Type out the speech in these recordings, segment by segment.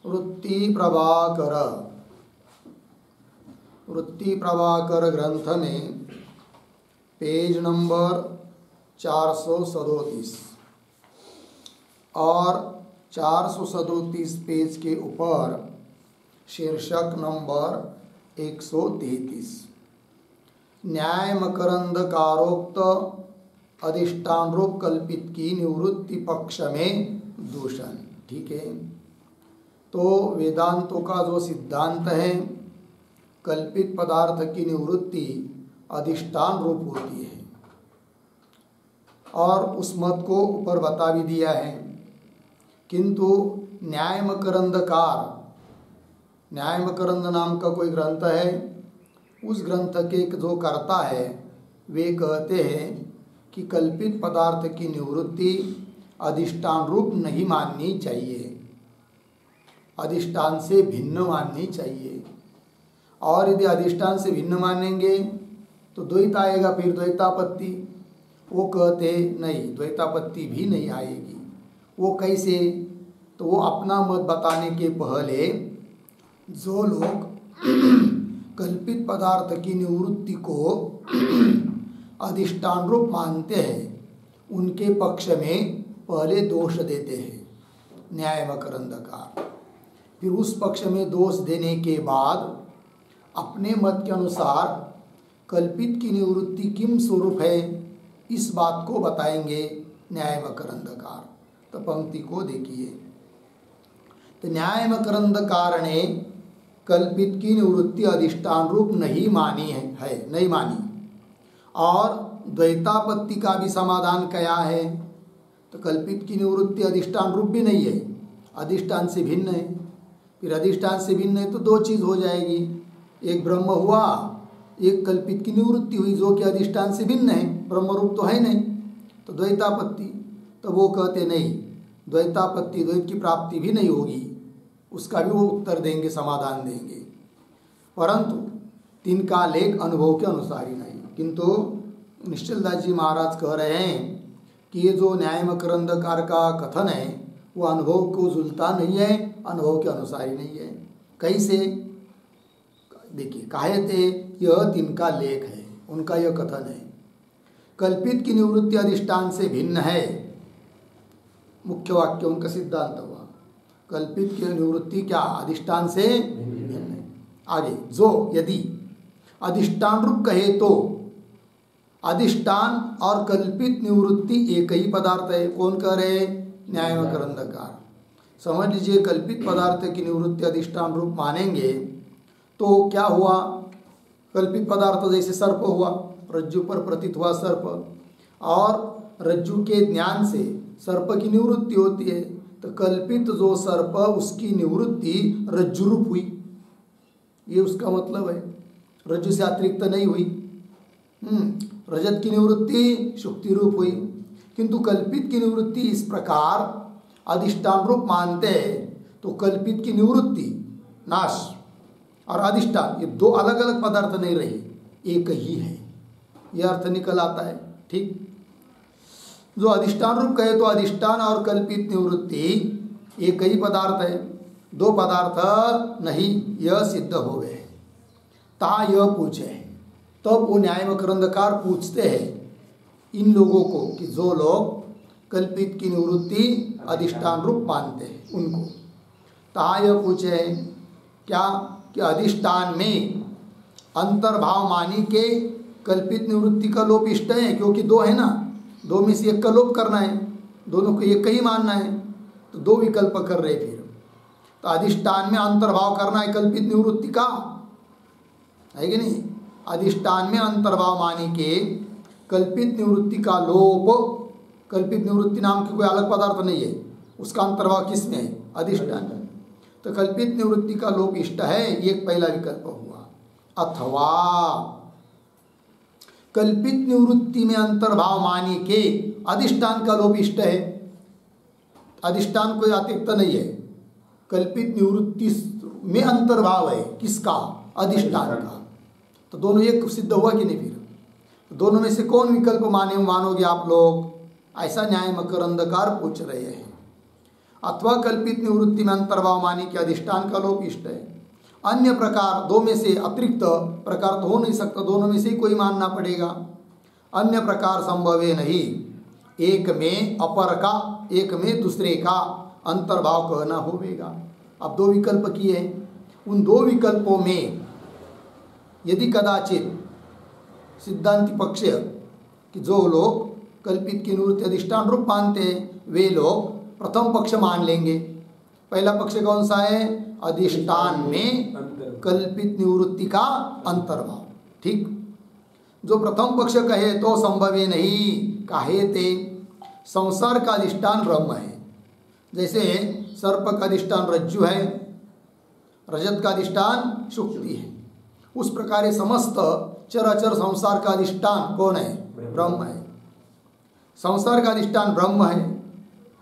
वृत्ति प्रभाकर ग्रंथ में पेज नंबर 437 और 437 पेज के ऊपर शीर्षक नंबर 133 न्याय मकरंद कारोक्त अधिष्ठान रूप कल्पित की निवृत्ति पक्ष में दूषण। ठीक है, तो वेदांतों का जो सिद्धांत है कल्पित पदार्थ की निवृत्ति अधिष्ठान रूप होती है और उस मत को ऊपर बता भी दिया है, किंतु न्याय मकरंद नाम का कोई ग्रंथ है, उस ग्रंथ के जो कर्ता है वे कहते हैं कि कल्पित पदार्थ की निवृत्ति अधिष्ठान रूप नहीं माननी चाहिए, अधिष्ठान से भिन्न माननी चाहिए। और यदि अधिष्ठान से भिन्न मानेंगे तो द्वैत आएगा, फिर द्वैतापत्ति। वो कहते नहीं, द्वैतापत्ति भी नहीं आएगी। वो कैसे? तो वो अपना मत बताने के पहले जो लोग कल्पित पदार्थ की निवृत्ति को अधिष्ठान रूप मानते हैं उनके पक्ष में पहले दोष देते हैं न्याय मकरंदकार। फिर उस पक्ष में दोष देने के बाद अपने मत के अनुसार कल्पित की निवृत्ति किम स्वरूप है इस बात को बताएंगे न्याय मकरंदकार। तो पंक्ति को देखिए, तो न्याय मकरंदकार ने कल्पित की निवृत्ति अधिष्ठान रूप नहीं मानी है, नहीं मानी। और द्वैतापत्ति का भी समाधान क्या है? तो कल्पित की निवृत्ति अधिष्ठान रूप भी नहीं है, अधिष्ठान से भिन्न है। फिर अधिष्ठान से भिन्न है तो दो चीज़ हो जाएगी, एक ब्रह्म हुआ, एक कल्पित की निवृत्ति हुई जो कि अधिष्ठान से भिन्न है, ब्रह्म रूप तो है नहीं। तो द्वैतापत्ति, तो वो कहते नहीं, द्वैतापत्ति द्वैत की प्राप्ति भी नहीं होगी, उसका भी वो उत्तर देंगे, समाधान देंगे, परंतु तिनका लेख अनुभव के अनुसार ही नहीं। किंतु निश्चलदास जी महाराज कह रहे हैं कि ये जो न्याय मकरंदकार का कथन है वो अनुभव को झुलता नहीं है, अनुभव के अनुसार ही नहीं है। कैसे? देखिए, कहते यह तिनका लेख है, उनका यह कथन है कल्पित की निवृत्ति अधिष्ठान से भिन्न है। मुख्य वाक्य उनका सिद्धांत हुआ, कल्पित की निवृत्ति क्या अधिष्ठान से भिन्न है। आगे, जो यदि अधिष्ठान रूप कहे तो अधिष्ठान और कल्पित निवृत्ति एक ही पदार्थ है। कौन कह रहे? न्याय मकरंदकार। समझ लीजिए, कल्पित पदार्थ की निवृत्ति अधिष्ठान रूप मानेंगे तो क्या हुआ? कल्पित पदार्थ जैसे सर्प हुआ, रज्जु पर प्रतीत हुआ सर्प, और रज्जु के ज्ञान से सर्प की निवृत्ति होती है, तो कल्पित जो सर्प उसकी निवृत्ति रज्जु रूप हुई, ये उसका मतलब है। रज्जु से अतिरिक्त नहीं हुई। रजत की निवृत्ति शुक्ति रूप हुई, किंतु कल्पित की निवृत्ति इस प्रकार अधिष्ठान रूप मानते हैं तो कल्पित की निवृत्ति नाश और अधिष्ठान ये दो अलग अलग पदार्थ नहीं रहे, एक ही है, यह अर्थ निकल आता है। ठीक, जो अधिष्ठान रूप कहे तो अधिष्ठान और कल्पित निवृत्ति एक ही पदार्थ है, दो पदार्थ नहीं, यह सिद्ध हो गए। ता यह पूछे, तब वो न्याय मकरंदकार पूछते हैं इन लोगों को कि जो लोग कल्पित की निवृत्ति अधिष्ठान रूप मानते हैं उनको, ता यह पूछे क्या कि अधिष्ठान में अंतर्भाव मानी के कल्पित निवृत्ति का लोप इष्ट है, क्योंकि दो है ना, दो में से एक का लोप करना है, दोनों को एक ही मानना है, तो दो विकल्प कर रहे। फिर तो अधिष्ठान में अंतर्भाव करना है कल्पित निवृत्ति का, है कि नहीं? अधिष्ठान में अंतर्भाव मानी के कल्पित निवृत्ति का लोप, कल्पित निवृत्ति नाम की कोई अलग पदार्थ नहीं है, उसका अंतर्भाव किस में है? अधिष्ठान में। तो कल्पित निवृत्ति का लोप इष्ट है, ये पहला विकल्प हुआ। अथवा कल्पित निवृत्ति में अंतर्भाव मानी के अधिष्ठान का लोप इष्ट है, अधिष्ठान कोई अतिरिक्त नहीं है, कल्पित निवृत्ति में अंतर्भाव है, किसका? अधिष्ठान का। तो दोनों एक सिद्ध हुआ कि नहीं? फिर दोनों में से कौन विकल्प मानोगे आप लोग? ऐसा न्याय मकरंदकार पूछ रहे हैं। अथवा कल्पित निवृत्ति में अंतर्भाव मानी कि अधिष्ठान का लोप इष्ट है। अन्य प्रकार दो में से अतिरिक्त प्रकार तो हो नहीं सकता, दोनों में से ही कोई मानना पड़ेगा। अन्य प्रकार संभव है नहीं, एक में अपर का एक में दूसरे का अंतर्भाव कहना होगा। अब दो विकल्प किए, उन दो विकल्पों में यदि कदाचित सिद्धांति पक्ष कि जो लोग कल्पित की निवृत्ति अधिष्ठान रूप मानते हैं वे लोग प्रथम पक्ष मान लेंगे। पहला पक्ष कौन सा है? अधिष्ठान में कल्पित निवृत्ति का अंतर्भाव। ठीक, जो प्रथम पक्ष कहे तो संभव है नहीं, काहे ते संसार का अधिष्ठान ब्रह्म है। जैसे सर्प का अधिष्ठान रज्जु है, रजत का अधिष्ठान शुक्ति है, उस प्रकार समस्त चराचर संसार का अधिष्ठान कौन है? ब्रह्म है। संसार का अधिष्ठान ब्रह्म है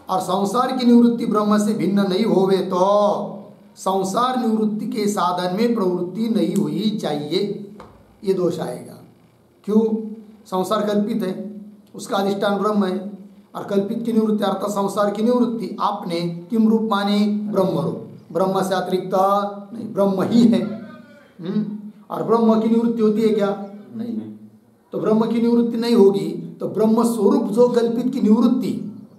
और संसार की निवृत्ति ब्रह्म से भिन्न नहीं होवे तो संसार निवृत्ति के साधन में प्रवृत्ति नहीं हुई चाहिए, ये दोष आएगा। क्यों? संसार कल्पित है, उसका अधिष्ठान ब्रह्म है और कल्पित की निवृत्ति अर्थात संसार की निवृत्ति आपने किम रूप माने? ब्रह्म रूप। ब्रह्म से अतिरिक्त नहीं, ब्रह्म ही है। और ब्रह्म की निवृत्ति होती है क्या? नहीं। तो ब्रह्म की निवृत्ति नहीं होगी तो ब्रह्म स्वरूप जो कल्पित की निवृत्ति,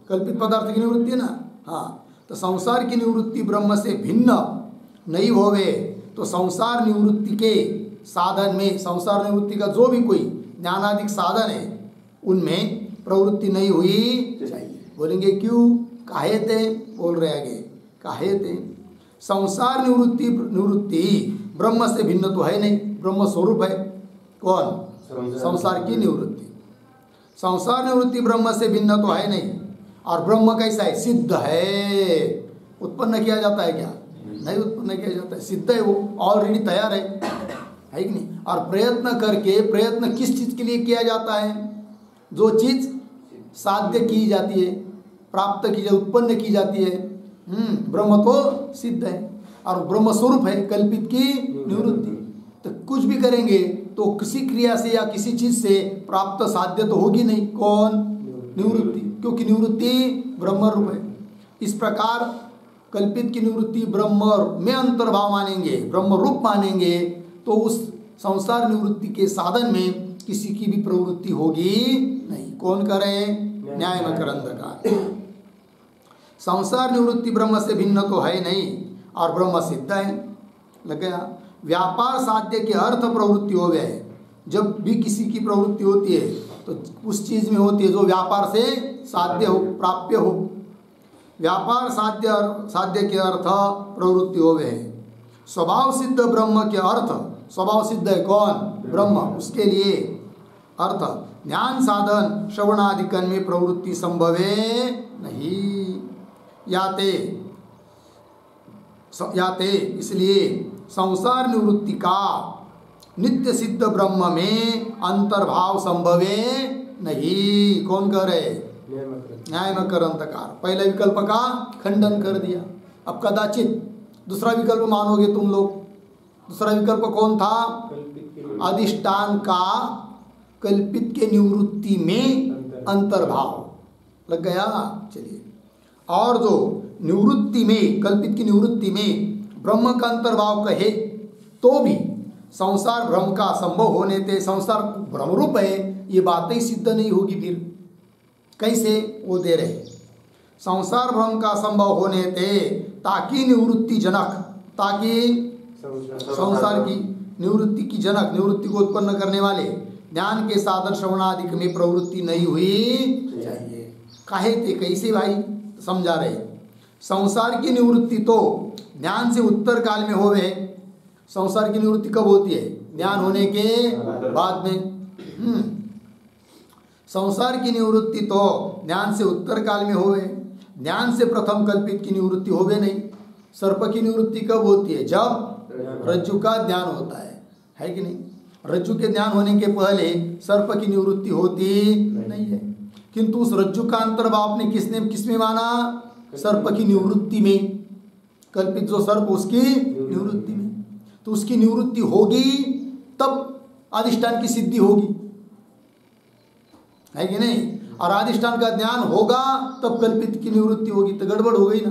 कल्पित पदार्थ की निवृत्ति है ना, हाँ, तो संसार की निवृत्ति ब्रह्म से भिन्न नहीं होवे तो संसार निवृत्ति के साधन में, संसार निवृत्ति का जो भी कोई ज्ञानादिक साधन है उनमें प्रवृत्ति नहीं हुई चाहिए। बोलेंगे क्यों? काहे ते? बोल रहे आगे, काहे ते संसार निवृत्ति ब्रह्म से भिन्न तो है नहीं, ब्रह्म स्वरूप है। कौन? संसार की निवृत्ति। संसार निवृत्ति ब्रह्म से भिन्न तो है नहीं और ब्रह्म कैसा है? सिद्ध है। उत्पन्न किया जाता है क्या? नहीं उत्पन्न किया जाता है, सिद्ध है, वो ऑलरेडी तैयार है कि नहीं? और प्रयत्न करके, प्रयत्न किस चीज के लिए किया जाता है? जो चीज साध्य की जाती है, प्राप्त की जाती, उत्पन्न की जाती है। ब्रह्म तो सिद्ध है और ब्रह्म स्वरूप है कल्पित की निवृत्ति। तो कुछ भी करेंगे तो किसी क्रिया से या किसी चीज से प्राप्त साध्य तो होगी नहीं। कौन? निवृत्ति, क्योंकि निवृत्ति ब्रह्म रूप है। इस प्रकार कल्पित की निवृत्ति ब्रह्म में अंतर्भाव मानेंगे, ब्रह्म रूप मानेंगे तो उस संसार निवृत्ति के साधन में किसी की भी प्रवृत्ति होगी नहीं। कौन करे? न्याय में अंधकार। संसार निवृत्ति ब्रह्म से भिन्न तो है नहीं और ब्रह्म सिद्ध है। लग गया? व्यापार साध्य के अर्थ प्रवृत्ति हो गए। जब भी किसी की प्रवृत्ति होती है तो उस चीज में होती है जो व्यापार से साध्य हो, प्राप्य हो। व्यापार साध्य के अर्थ प्रवृत्ति हो गए। स्वभाव सिद्ध ब्रह्म के अर्थ, स्वभाव सिद्ध है कौन? ब्रह्म। उसके लिए अर्थ ज्ञान साधन श्रवणादिकन में प्रवृत्ति संभव है नहीं। याते इसलिए संसार निवृत्ति का नित्य सिद्ध ब्रह्म में अंतर्भाव संभव नहीं। कौन कह रहे? न्याय में अंधकार। पहले विकल्प का खंडन कर दिया। अब कदाचित दूसरा विकल्प मानोगे तुम लोग। दूसरा विकल्प कौन था? अधिष्ठान का कल्पित के निवृत्ति में अंतर्भाव। लग गया? चलिए, और जो निवृत्ति में, कल्पित की निवृत्ति में ब्रह्म का अंतर्भाव कहे तो भी संसार भ्रम का संभव होने से संसार भ्रमरूप है, ये बातें ही सिद्ध नहीं होगी। फिर कैसे? वो दे रहे संसार भ्रम का संभव होने से ताकि निवृत्ति जनक, ताकि संसार की निवृत्ति की जनक, निवृत्ति को उत्पन्न करने वाले ज्ञान के साधन श्रवणादिक में प्रवृत्ति नहीं हुई चाहिए। काहे थे? कैसे भाई? समझा रहे। संसार की निवृत्ति तो ज्ञान से उत्तर काल में होवे। संसार की निवृत्ति कब होती है? ज्ञान होने के बाद में। संसार की निवृत्ति तो ज्ञान से उत्तर काल में होवे। ज्ञान से प्रथम कल्पित की निवृत्ति होवे नहीं। सर्प की निवृत्ति कब होती है? जब रज्जु का ज्ञान होता है कि नहीं? रज्जु के ज्ञान होने के पहले सर्प की निवृत्ति होती नहीं है। किंतु उस रज्जु का अंतर्भाव ने किसमें माना? सर्प की निवृत्ति में। कल्पित जो सर्प उसकी निवृत्ति में, तो उसकी निवृत्ति होगी तब अधिष्ठान की सिद्धि होगी, है कि नहीं? और अधिष्ठान का ज्ञान होगा तब कल्पित की निवृत्ति होगी। तो गड़बड़ हो गई ना।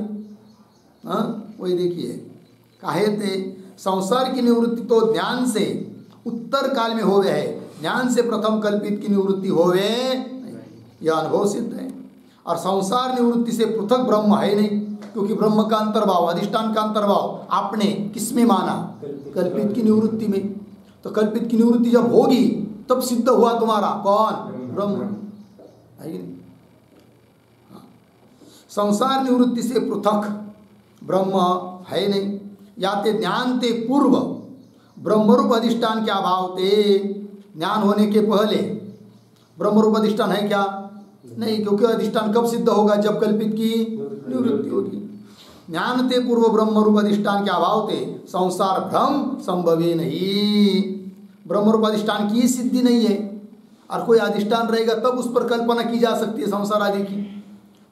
हाँ वही देखिए, काहे ते संसार की निवृत्ति तो ज्ञान से उत्तर काल में होवे है, ज्ञान से प्रथम कल्पित की निवृत्ति होवे यह अनुभव सिद्ध है। और संसार निवृत्ति से पृथक ब्रह्म है नहीं, क्योंकि ब्रह्म का अंतर्भाव, अधिष्ठान का अंतर्भाव आपने किसमें माना? कल्पित की निवृत्ति में। तो कल्पित की निवृत्ति जब होगी तब सिद्ध हुआ तुम्हारा कौन? ब्रह्म है कि नहीं? संसार निवृत्ति से पृथक ब्रह्म है नहीं। या ते ज्ञान ते पूर्व ब्रह्मरूप अधिष्ठान के अभाव ते, ज्ञान होने के पहले ब्रह्मरूप अधिष्ठान है क्या? नहीं, क्योंकि अधिष्ठान कब सिद्ध होगा? जब कल्पित की निवृत्ति होगी। ज्ञान ते पूर्व ब्रह्मरूप अधिष्ठान के अभाव ते संसार भ्रम संभवी नहीं। ब्रह्मरूप अधिष्ठान की सिद्धि नहीं है, और कोई अधिष्ठान रहेगा तब उस पर कल्पना की जा सकती है संसार आदि की।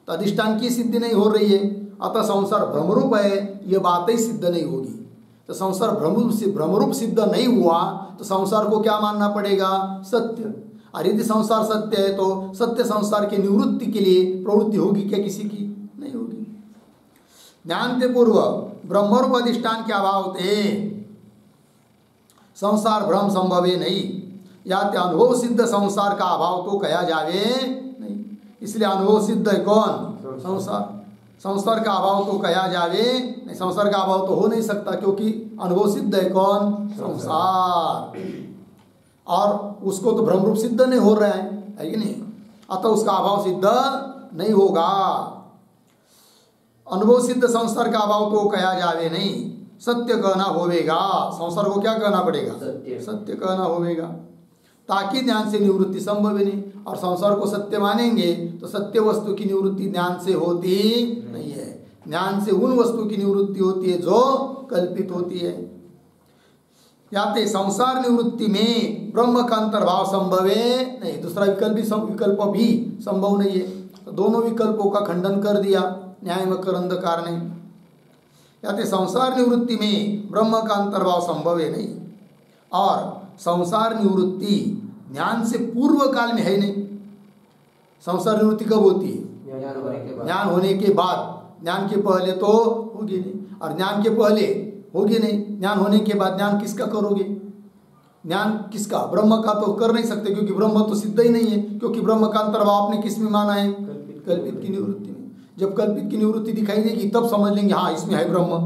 तो अधिष्ठान की सिद्धि नहीं हो रही है, अतः संसार भ्रमरूप है, ये बात ही सिद्ध नहीं होगी। तो संसार भ्रमरूप सिद्ध नहीं हुआ तो संसार को क्या मानना पड़ेगा? सत्य। और यदि संसार सत्य है तो सत्य संसार की निवृत्ति के लिए प्रवृत्ति होगी क्या किसी की? नहीं होगी। ज्ञान ते पूर्व ब्रह्मरूप अधिष्ठान के अभाव थे संसार भ्रम संभवे नहीं। या ते अनुभव सिद्ध संसार का अभाव तो कहा जावे नहीं। इसलिए अनुभव सिद्ध है कौन? संसार। संसार का अभाव तो कहा जावे नहीं, संसार का अभाव तो हो नहीं सकता, क्योंकि अनुभव सिद्ध है कौन? संसार। और उसको तो भ्रम रूप सिद्ध नहीं हो रहा है कि नहीं? अतः उसका अभाव सिद्ध नहीं होगा। अनुभव सिद्ध संसार का अभाव तो कहा जावे नहीं, सत्य कहना होवेगा। संसार को क्या कहना पड़ेगा? सत्य कहना होवेगा, ताकि ज्ञान से निवृत्ति संभव नहीं। और संसार को सत्य मानेंगे तो सत्य वस्तु की निवृत्ति ज्ञान से होती नहीं है। ज्ञान से उन वस्तु की निवृत्ति होती है जो कल्पित होती है। या ते संसार निवृत्ति में ब्रह्म का अंतर्भाव संभव है नहीं, दूसरा विकल्प भी संभव नहीं है। तो दोनों विकल्पों का खंडन कर दिया न्याय मकरंदकार ने। या ते संसार निवृत्ति में ब्रह्म का अंतर्भाव संभव है नहीं, और संसार निवृत्ति ज्ञान से पूर्व काल में है नहीं। संसार निवृत्ति कब होती है? ज्ञान होने के बाद। ज्ञान के पहले तो होगी नहीं, और ज्ञान के पहले होगी नहीं। ज्ञान होने के बाद ज्ञान किसका करोगे? ज्ञान किसका? ब्रह्म का तो कर नहीं सकते, क्योंकि ब्रह्म तो सिद्ध ही नहीं है। क्योंकि ब्रह्म का अंतर्भाव आपने किस में माना है? कल्पित की निवृत्ति में। जब कल्पित की निवृत्ति दिखाई देगी तब समझ लेंगे हाँ इसमें है ब्रह्म,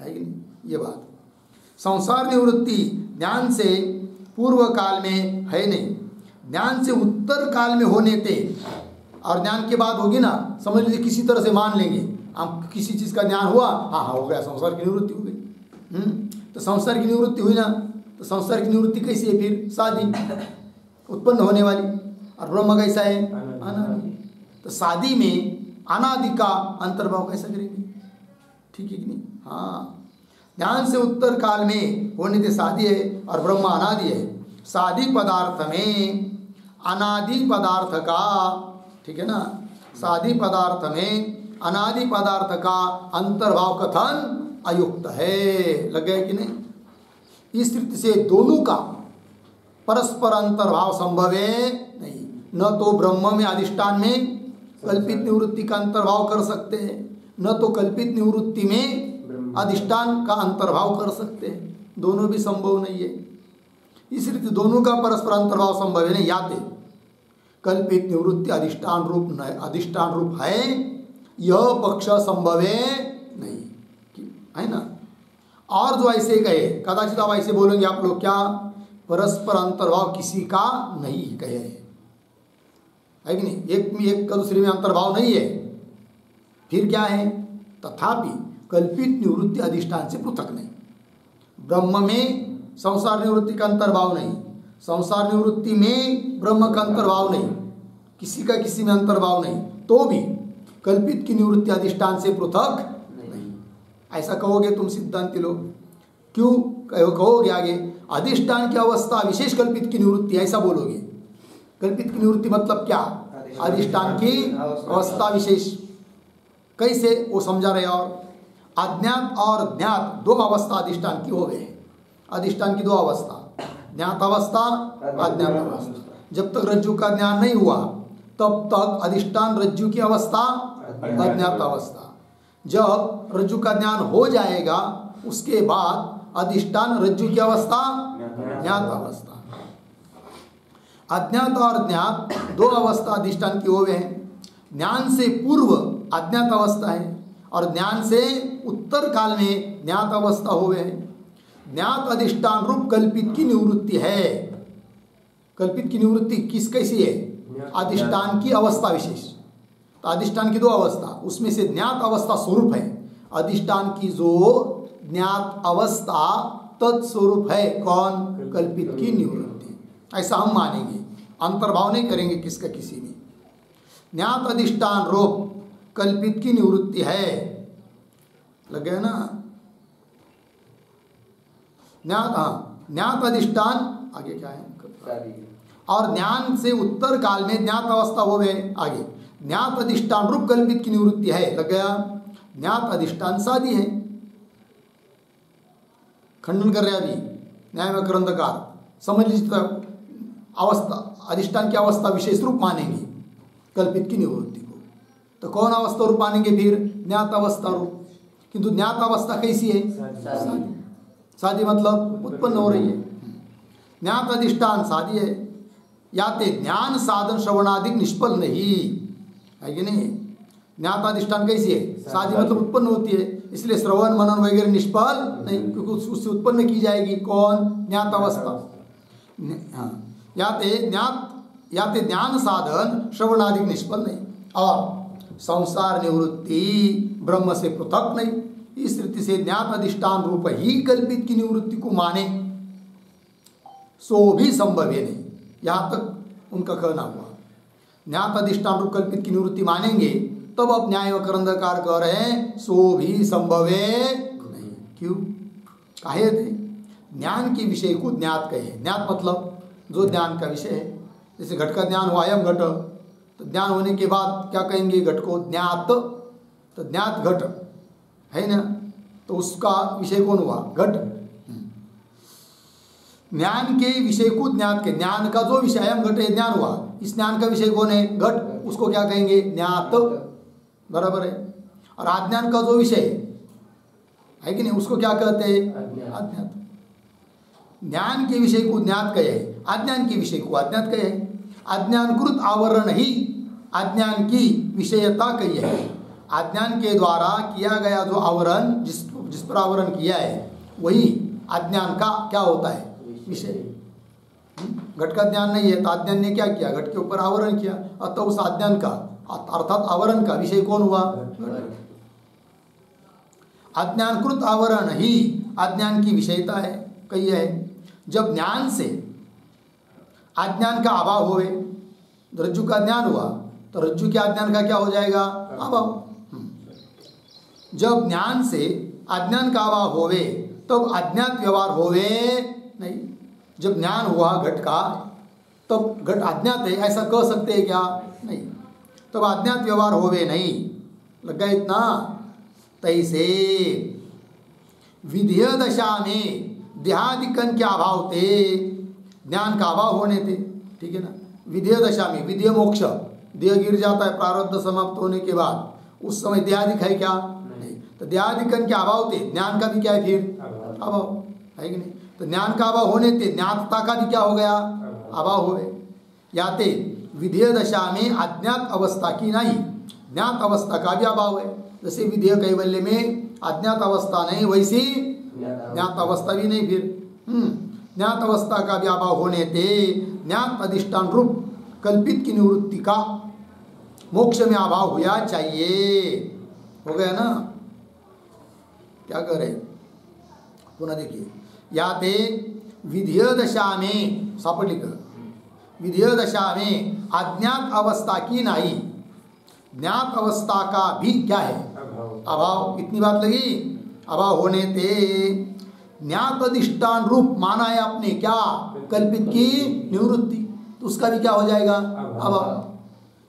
है कि नहीं? ये बात। संसार निवृत्ति ज्ञान से पूर्व काल में है नहीं, ज्ञान से उत्तर काल में होने थे। और ज्ञान के बाद होगी ना, समझ लीजिए किसी तरह से मान लेंगे आप, किसी चीज़ का ज्ञान हुआ, हाँ हाँ हो गया, संसार की निवृत्ति हो गई। तो संसार की निवृत्ति हुई ना, तो संसार की निवृत्ति कैसी है? फिर शादी उत्पन्न होने वाली। और ब्रह्म कैसा है? अनादि। तो शादी में अनादि का अंतर्भाव कैसा करेंगे? ठीक है कि नहीं? हाँ, ज्ञान से उत्तर काल में होने से शादी है और ब्रह्म अनादि है। शादी पदार्थ में अनादि पदार्थ का, ठीक है ना, शादी पदार्थ में अनादि पदार्थ का अंतर्भाव कथन अयुक्त है। लग गया कि नहीं? इस रीति से दोनों का परस्पर अंतर्भाव संभव है नहीं। न तो ब्रह्म में अधिष्ठान में कल्पित निवृत्ति का अंतर्भाव कर सकते हैं, न तो कल्पित निवृत्ति में अधिष्ठान का अंतर्भाव कर सकते हैं। दोनों भी संभव नहीं है। इस रीति दोनों का परस्पर अंतर्भाव संभव है नहीं। याते कल्पित निवृत्ति अधिष्ठान रूप है, यह पक्ष संभव है नहीं, है ना। और जो ऐसे कहे, कदाचित आप ऐसे बोलेंगे आप लोग, क्या परस्पर अंतर्भाव किसी का नहीं कहे है कि नहीं? एक का दूसरे में अंतर्भाव नहीं है। फिर क्या है? तथापि कल्पित निवृत्ति अधिष्ठान से पृथक नहीं। ब्रह्म में संसार निवृत्ति का अंतर्भाव नहीं, संसार निवृत्ति में ब्रह्म का अंतर्भाव नहीं, किसी का किसी में अंतर्भाव नहीं, तो भी कल्पित की निवृत्ति अधिष्ठान से पृथक नहीं। ऐसा कहोगे तुम सिद्धांति लोग, क्यों कहोगे आगे? अधिष्ठान की अवस्था विशेष कल्पित की निवृत्ति, ऐसा बोलोगे। कल्पित की निवृत्ति मतलब क्या? अधिष्ठान की अवस्था विशेष। कैसे? वो समझा रहे। और अज्ञात और ज्ञात दो अवस्था अधिष्ठान की हो गए। अधिष्ठान की दो अवस्था, ज्ञात अवस्था, अज्ञात अवस्था। जब तक रज्जु का ज्ञान नहीं हुआ तब तक अधिष्ठान रज्जु की अवस्था, अज्ञात अवस्था। जब रज्जु का ज्ञान हो जाएगा उसके बाद अधिष्ठान रज्जु की अवस्था ज्ञात अवस्था। अज्ञात और ज्ञात दो अवस्था अधिष्ठान की हुए हैं। ज्ञान से पूर्व अज्ञात अवस्था है और ज्ञान से उत्तर काल में ज्ञात अवस्था हुए हैं। ज्ञात अधिष्ठान रूप कल्पित की निवृत्ति है। कल्पित की निवृत्ति किस कैसी है? अधिष्ठान की अवस्था विशेष। तो अधिष्ठान की दो अवस्था, उसमें से ज्ञात अवस्था स्वरूप है। अधिष्ठान की जो ज्ञात अवस्था तत्स्वरूप है कौन? कल्पित की निवृत्ति। ऐसा हम मानेंगे, अंतर्भाव नहीं करेंगे किसका किसी में। ज्ञात अधिष्ठान रूप कल्पित की निवृत्ति है। लग गया ना? ज्ञात अधिष्ठान आगे क्या है? और ज्ञान से उत्तर काल में ज्ञात अवस्था हो गए। आगे ज्ञात अधिष्ठान रूप कल्पित की निवृत्ति है। लग गया? ज्ञात अधिष्ठान सादी है। खंडन कर रहे अभी न्याय में ग्रंथकार। समझ लीजिए, अवस्था अधिष्ठान की अवस्था विशेष रूप मानेंगे कल्पित की निवृत्ति को। तो कौन अवस्था रूप मानेंगे फिर? ज्ञात अवस्था रूप। किंतु ज्ञात अवस्था कैसी है? सादी। सादी मतलब उत्पन्न हो रही है। ज्ञात अधिष्ठान सादी है। याते ज्ञान साधन श्रवणाधिक निष्फल नहीं है कि नहीं? ज्ञात अधिष्ठान कैसी है? सादी मतलब उत्पन्न होती है, इसलिए श्रवण मनन वगैरह निष्फल नहीं, क्योंकि उससे उत्पन्न की जाएगी कौन? ज्ञात अवस्था। याते ज्ञान साधन श्रवणाधिक निष्फल नहीं और संसार निवृत्ति ब्रह्म से पृथक नहीं। इस रीति से ज्ञात अधिष्ठान रूप ही कल्पित की निवृत्ति को माने सो भी संभव है नहीं। यहाँ तक उनका कहना हुआ। ज्ञात अधिष्ठान रूप कल्पित की निवृत्ति मानेंगे तब अब न्याय व ग्रंथकार कह रहे हैं सो भी संभव है नहीं। क्यों? काहे थे? ज्ञान के विषय को ज्ञात कहे। ज्ञात मतलब जो ज्ञान का विषय है। जैसे घट का ज्ञान हुआ अयम घट, तो ज्ञान होने के बाद क्या कहेंगे? घट को ज्ञात। तो ज्ञात घट है ना, तो उसका विषय कौन हुआ? घट। ज्ञान के विषय को ज्ञात के, ज्ञान का जो विषय अयम घट है ज्ञान हुआ, इस ज्ञान का विषय कौन है? घट। उसको क्या कहेंगे? ज्ञात। बराबर है। और अज्ञान का जो विषय है कि नहीं, उसको क्या कहते हैं? अज्ञात। ज्ञान के विषय को ज्ञात कहे, अज्ञान के विषय को अज्ञात कहे। अज्ञानकृत आवरण ही अज्ञान की विषयता कही है। अज्ञान के द्वारा किया गया जो आवरण, जिस पर आवरण किया है, वही अज्ञान का क्या होता है? विषय। घट का ज्ञान नहीं है तो अज्ञान ने क्या किया? घट के ऊपर आवरण किया, अतः उस अज्ञान का अर्थात आवरण का विषय कौन हुआ? अज्ञानकृत आवरण ही अज्ञान की विषयता है कही है। जब ज्ञान से अज्ञान का अभाव होवे, रज्जु का ज्ञान हुआ तो रज्जु के अज्ञान का क्या हो जाएगा? अभाव। जब ज्ञान से अज्ञान का अभाव होवे तब अज्ञात व्यवहार होवे नहीं। जब ज्ञान हुआ घट का तब घट अज्ञात है ऐसा कह सकते हैं क्या? नहीं। तब अज्ञात व्यवहार होवे नहीं। लग गया इतना? तैसे विधेय दशा में देहादिकन के अभाव थे, ज्ञान का अभाव होने थे। ठीक है ना? विधेय दशा में, विधेय मोक्ष, देह गिर जाता है प्रारब्ध समाप्त होने के बाद, उस समय देहादिक है क्या? नहीं। तो देहादिकन के अभाव थे, ज्ञान का भी क्या है फिर? अभाव है कि नहीं? तो ज्ञान का अभाव होने थे, ज्ञातता का भी क्या हो गया? अभाव हो गए। याते विधेय दशा में अज्ञात अवस्था की नहीं, ज्ञात अवस्था का भी अभाव है। जैसे विधेय कैवल्य में अज्ञात अवस्था नहीं, वैसी ज्ञात अवस्था भी नहीं। फिर ज्ञात अवस्था का भी अभाव होने थे ज्ञात अधिष्ठान रूप कल्पित की निवृत्ति का मोक्ष में अभाव हुआ चाहिए। हो गया ना? क्या कर रहे? पुनः देखिए, याते विधेय दशा में सापलिक विधेय दशा में अज्ञात अवस्था की नहीं, ज्ञात अवस्था का भी क्या है? अभाव। इतनी बात लगी? अभाव होने थे ज्ञात अधिष्ठान रूप माना है आपने क्या? कल्पित की निवृत्ति, तो उसका भी क्या हो जाएगा? अभाव।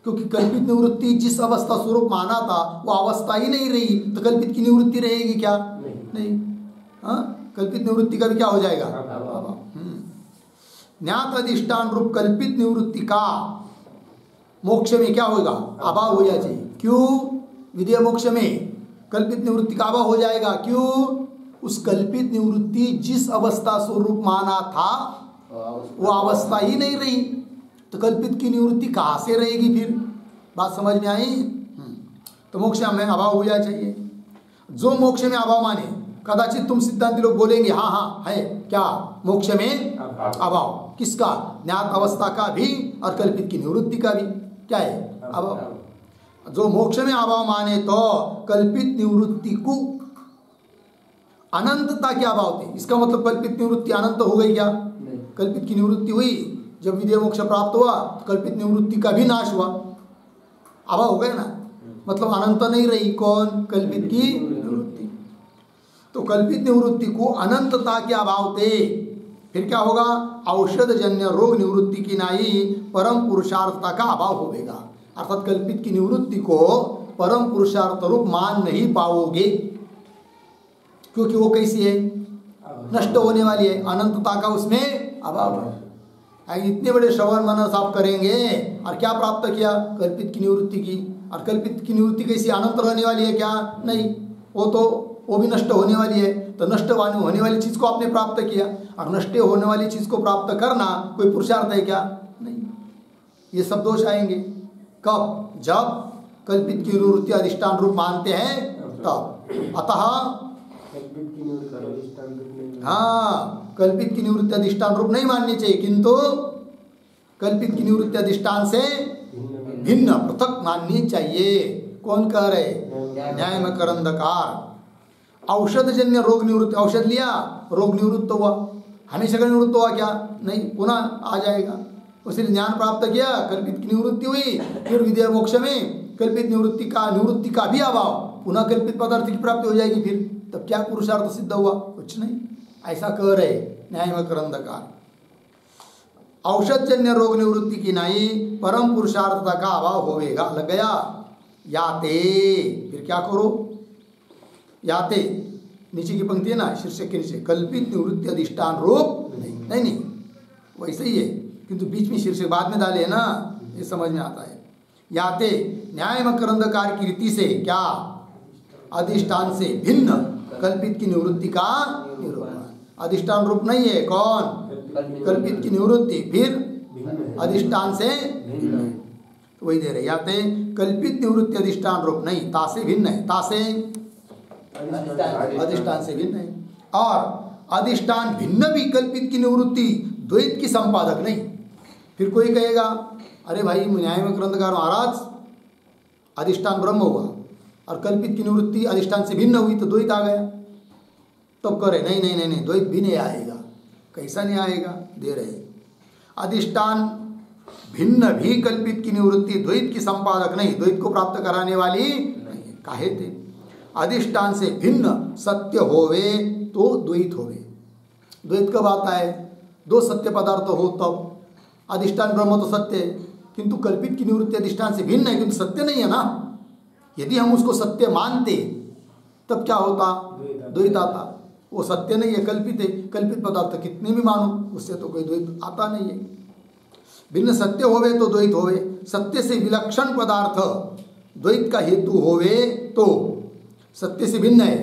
क्योंकि कल्पित निवृत्ति जिस अवस्था स्वरूप माना था वो अवस्था ही नहीं रही, तो कल्पित की निवृत्ति रहेगी क्या? नहीं। हाँ, कल्पित निवृत्ति का भी क्या हो जाएगा? अभाव। ज्ञात अधिष्ठान रूप कल्पित निवृत्ति का मोक्ष में क्या होगा? अभाव हो जाए चाहिए। क्यों? विधेय मोक्ष में कल्पित निवृत्ति का अभाव हो जाएगा। क्यों? उस कल्पित निवृत्ति जिस अवस्था स्वरूप माना था वो अवस्था ही नहीं रही, तो कल्पित की निवृत्ति कहाँ से रहेगी फिर? बात समझ में आई? तो मोक्ष में अभाव हो जाना चाहिए। जो मोक्ष में अभाव माने, कदाचित तुम सिद्धांती लोग बोलेंगे हाँ हाँ है क्या, मोक्ष में अभाव किसका? ज्ञात अवस्था का भी और कल्पित की निवृत्ति का भी क्या है? अभाव। जो मोक्ष में अभाव माने तो कल्पित निवृत्ति को अनंतता के अभाव थे। इसका मतलब कल्पित निवृत्ति अनंत हो गई क्या? कल्पित की निवृत्ति हुई, जब विदेह मोक्ष प्राप्त हुआ तो कल्पित निवृत्ति का भी नाश हुआ, अभाव हो गया ना, मतलब अनंत नहीं रही। कौन? कल्पित की निवृत्ति। तो कल्पित निवृत्ति को अनंतता के अभाव थे, फिर क्या होगा? औषध जन्य रोग निवृत्ति की नाई परम पुरुषार्थता का अभाव होगा। अर्थात कल्पित की निवृत्ति को परम पुरुषार्थ रूप मान नहीं पाओगे, क्योंकि वो कैसी है? नष्ट होने वाली है, अनंतता का उसमें अभाव है। इतने बड़े श्रवण मनन आप करेंगे और क्या प्राप्त किया? कल्पित की निवृत्ति की। और कल्पित की निवृत्ति कैसी? अनंत रहने वाली है क्या? नहीं, वो भी नष्ट होने वाली है। तो नष्ट होने वाली चीज़ को आपने प्राप्त किया, और नष्ट होने वाली चीज़ को प्राप्त करना कोई पुरुषार्थ है क्या? नहीं। ये सब दोष आएंगे कब? जब कल्पित की निवृत्ति अधिष्ठान रूप मानते हैं तब। अतः हाँ, कल्पित की निवृत्ति अधिष्ठान रूप नहीं माननी चाहिए, किंतु कल्पित की निवृत्ति अधिष्ठान से भिन्न पृथक माननी चाहिए। कौन कह रहे? न्याय में करंदकार। औषध जन्य रोग निवृत्ति, औषध लिया, रोग निवृत्त हुआ, हमेशा का निवृत्त हुआ क्या? नहीं, पुनः आ जाएगा। उसने ज्ञान प्राप्त किया, कल्पित की निवृत्ति हुई, फिर विदेह मोक्ष में कल्पित निवृत्ति का भी अभाव, पुनः कल्पित पदार्थ की प्राप्ति हो जाएगी। फिर तब क्या पुरुषार्थ सिद्ध हुआ? कुछ नहीं। ऐसा कह रहे न्याय में करंदकार। औषध जन्य रोग निवृत्ति की नाई परम पुरुषार्थता का अभाव होवेगा। लग गया? याते, फिर क्या करो? याते नीचे की पंक्ति है ना, शीर्षक के नीचे, कल्पित निवृत्ति अधिष्ठान रूप नहीं, वैसे ही है, किंतु बीच में शीर्षक बाद में डाले है ना, ये समझ में आता है। याते न्याय मकरंदकार की रीति से क्या? अधिष्ठान से भिन्न कल्पित की निवृत्ति का निरूपण। अधिष्ठान रूप नहीं है कौन? कल्पित की निवृत्ति, फिर अधिष्ठान से भिन्न, तो वही दे रहे। याते कल्पित निवृत्ति अधिष्ठान रूप नहीं, तासे भिन्न है, तासे अधिष्ठान से भिन्न है। और अधिष्ठान भिन्न भी कल्पित की निवृत्ति द्वैत की संपादक नहीं। फिर कोई कहेगा अरे भाई न्याय में ग्रंथकार महाराज अधिष्ठान ब्रह्म हुआ और कल्पित की निवृत्ति अधिष्ठान से भिन्न हुई तो द्वैत आ गया, तब करे नहीं नहीं नहीं नहीं, द्वैत भी नहीं आएगा। कैसा नहीं आएगा? दे रहे अधिष्ठान भिन्न भी कल्पित की निवृत्ति द्वैत की संपादक नहीं, द्वैत को प्राप्त कराने वाली नहीं। काहे थे? अधिष्ठान से भिन्न सत्य होवे तो द्वैत होवे। द्वैत कब आता है? दो सत्य पदार्थ हो तब। अधिष्ठान ब्रह्म तो सत्य है, किंतु कल्पित की निवृत्ति अधिष्ठान से भिन्न है, किंतु सत्य नहीं है ना। यदि हम उसको सत्य मानते तब क्या होता? द्वैत आता। वो सत्य नहीं है, कल्पित है। कल्पित पदार्थ कितने भी मानो, उससे तो कोई द्वैत आता नहीं है। भिन्न सत्य होवे तो द्वैत होवे। सत्य से विलक्षण पदार्थ द्वैत का हेतु होवे तो सत्य से भिन्न है,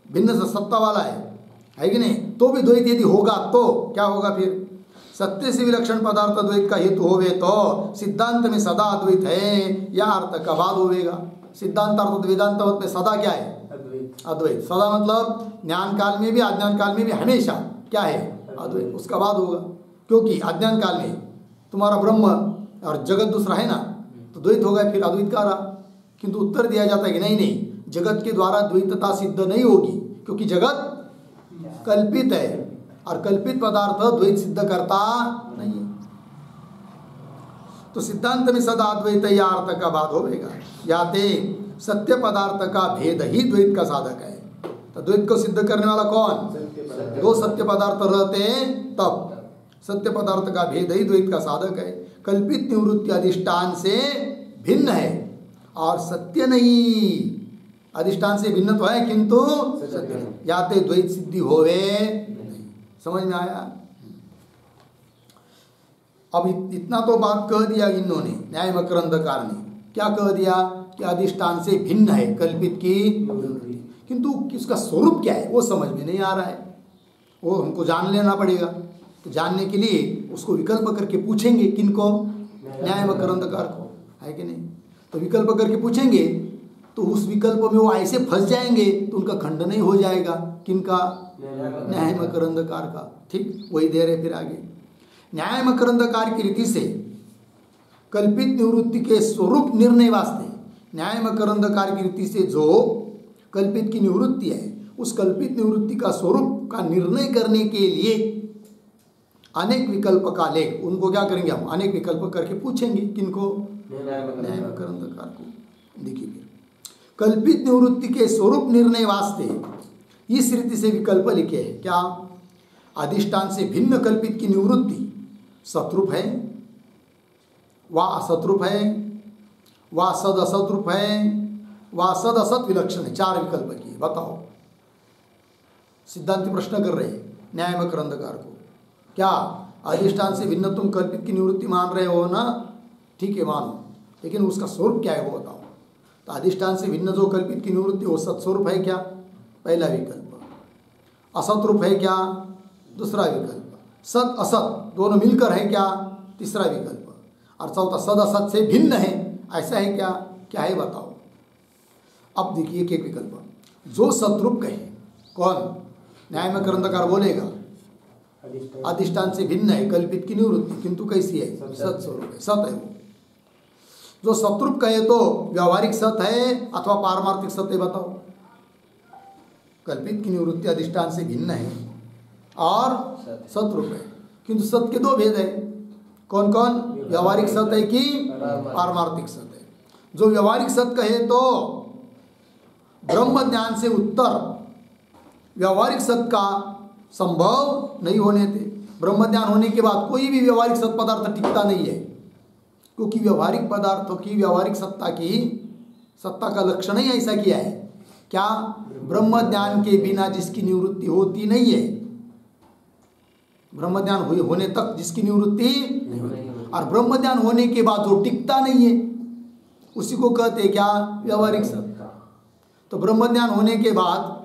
भिन्न से सत्ता वाला है कि नहीं, तो भी द्वैत यदि होगा तो क्या होगा? फिर सत्य से विलक्षण पदार्थ द्वैत का हेतु होवे तो सिद्धांत में सदा अद्वैत है, या अर्थ का बाद होवेगा। सिद्धांत अर्थ वेदांत मत में सदा क्या है? अद्वैत। सदा मतलब ज्ञान काल में भी अज्ञान काल में भी हमेशा क्या है? अद्वैत। उसका बाद होगा, क्योंकि अज्ञान काल में तुम्हारा ब्रह्म और जगत दूसरा है ना, तो द्वैत होगा, फिर अद्वैत का रहा। किंतु उत्तर दिया जाता है कि नहीं नहीं, जगत के द्वारा द्वैतता सिद्ध नहीं होगी, क्योंकि जगत कल्पित है और कल्पित पदार्थ द्वैत सिद्ध करता नहीं है। तो सिद्धांत में सदा अद्वैत या अर्थ का बाद होगा। याते सत्य पदार्थ का भेद ही द्वैत का साधक है। तो द्वैत को सिद्ध करने वाला कौन? दो सत्य पदार्थ रहते हैं तब। सत्य पदार्थ का भेद ही द्वैत का साधक है। कल्पित निवृत्ति अधिष्ठान से भिन्न है और सत्य नहीं। अधिष्ठान से भिन्न तो है किंतु सत्य नहीं। याते द्वैत सिद्धि होवे। समझ में आया? अब इतना तो बात कह दिया इन्होंने, न्याय मकरंदकार ने। क्या कह दिया? कि अधिष्ठान से भिन्न है कल्पित की निवृत्ति, किंतु उसका स्वरूप क्या है वो समझ में नहीं आ रहा है, वो हमको जान लेना पड़ेगा। तो जानने के लिए उसको विकल्प करके पूछेंगे, किनको? न्याय मकरंदकार को, है कि नहीं? तो विकल्प करके पूछेंगे तो उस विकल्प में वो ऐसे फंस जाएंगे तो उनका खंडन ही हो जाएगा। किनका? न्याय मकरंदकार का। ठीक, वही दे रहे फिर आगे। न्याय मकरंदकार की रीति से कल्पित निवृत्ति के स्वरूप निर्णय वास्ते, न्याय मकरंदकार की रीति से जो कल्पित की निवृत्ति है उस कल्पित निवृत्ति का स्वरूप का निर्णय करने के लिए अनेक विकल्प का लेख, उनको क्या करेंगे हम? अनेक विकल्प करके पूछेंगे। किनको? न्याय मकरंदकार को। देखिए फिर कल्पित निवृत्ति के स्वरूप निर्णय वास्ते इस रीति से विकल्प लिखे हैं। क्या? अधिष्ठान से भिन्न कल्पित की निवृत्ति सतरूप है, वा असतरूप है, वा सद असतरूप है, वा सद असत विलक्षण है। 4 विकल्प किए, बताओ। सिद्धांत प्रश्न कर रहे हैं न्याय मकरंदकार को, क्या अधिष्ठान से भिन्न तुम कल्पित की निवृत्ति मान रहे हो ना? ठीक है, मानो, लेकिन उसका स्वरूप क्या है वो बताओ। तो अधिष्ठान से भिन्न जो कल्पित की निवृत्ति वो सत्स्वरूप है क्या? पहला विकल्प। असतरूप है क्या? दूसरा विकल्प। सत असत दोनों मिलकर है क्या? तीसरा विकल्प। और चौथा सद असत से भिन्न है, ऐसा है क्या? क्या है बताओ। अब देखिए एक विकल्प जो सतरूप कहे, कौन? न्याय मकरंदकार बोलेगा अधिष्ठान से भिन्न है कल्पित की निवृत्ति, किंतु कैसी है? सत्स्वरूप है, सत है वो। जो सतरूप कहे तो व्यावहारिक सत है अथवा पारमार्थिक सत है, बताओ। कल्पित की निवृत्ति अधिष्ठान से भिन्न है और सतरूप है, किंतु सत के 2 भेद है। कौन कौन? व्यावहारिक सत है कि पारमार्थिक सत है। जो व्यावहारिक सत कहे तो ब्रह्म ज्ञान से उत्तर व्यावहारिक सत का संभव नहीं होने थे। ब्रह्म ज्ञान होने के बाद कोई भी व्यावहारिक सत पदार्थ टिकता नहीं है, क्योंकि व्यावहारिक पदार्थों की व्यावहारिक सत्ता का लक्षण ही ऐसा किया है। क्या? ब्रह्म ज्ञान के बिना जिसकी निवृत्ति होती नहीं है, ब्रह्म ज्ञान होने तक जिसकी निवृत्ति नहीं होती, और ब्रह्म ज्ञान होने के बाद जो टिकता नहीं है उसी को कहते हैं क्या? व्यावहारिक सत्ता। तो ब्रह्म ज्ञान होने के बाद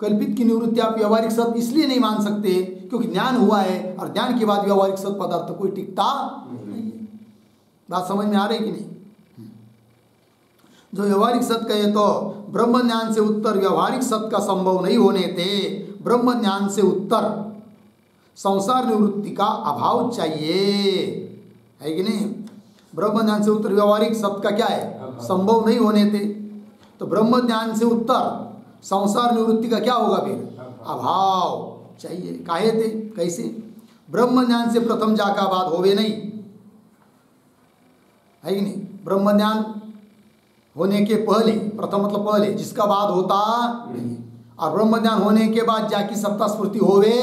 कल्पित की निवृत्ति आप व्यावहारिक सत्य इसलिए नहीं मान सकते क्योंकि ज्ञान हुआ है, और ज्ञान के बाद व्यावहारिक सत्य पदार्थ कोई टिकता नहीं है। बात समझ में आ रही कि नहीं? जो व्यावहारिक सत्य कहे तो ब्रह्म ज्ञान से उत्तर व्यावहारिक सत्य का संभव नहीं होने थे, ब्रह्म ज्ञान से उत्तर संसार निवृत्ति का अभाव चाहिए, है कि नहीं? ब्रह्म ज्ञान से उत्तर व्यावहारिक सत्य का क्या है? संभव नहीं होने थे। तो ब्रह्म ज्ञान से उत्तर संसार निवृत्ति का क्या होगा फिर? अभाव चाहिए। काहे थे? कैसे? ब्रह्म ज्ञान से प्रथम जाका बाद होवे नहीं, है कि नहीं? ब्रह्म ज्ञान होने के पहले, प्रथम मतलब पहले, जिसका बाद होता नहीं, और ब्रह्म ज्ञान होने के बाद जाकी सत्ता स्फूर्ति होवे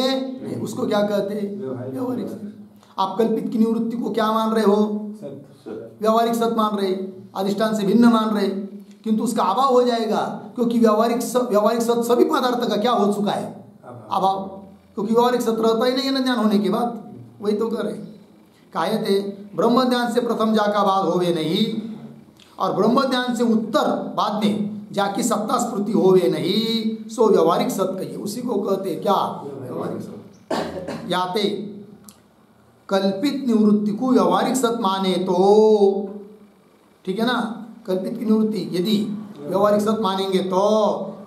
नहीं, उसको क्या कहते हैं? व्यावहारिक सत्य। आप कल्पित की निवृत्ति को क्या मान रहे हो? व्यावहारिक सत्य मान रहे, अधिष्ठान से भिन्न मान रहे, किंतु उसका अभाव हो जाएगा, क्योंकि व्यावहारिक सत्य सभी पदार्थ का क्या हो चुका है? अभाव, क्योंकि व्यावहारिक सत्य रहता ही नहीं है ना ज्ञान होने के बाद। वही तो करे काहे थे? ब्रह्म ज्ञान से प्रथम जाका बाद होवे नहीं, और ब्रह्म ज्ञान से उत्तर बाद में जाकी सत्ता स्फूर्ति होवे नहीं, सो व्यावहारिक सत्य कहिए, उसी को कहते क्या? व्यावहारिक सत्य। याते कल्पित निवृत्ति को व्यावहारिक सत्य माने तो ठीक है ना? कल्पित की निवृत्ति यदि व्यावहारिक सत्य मानेंगे तो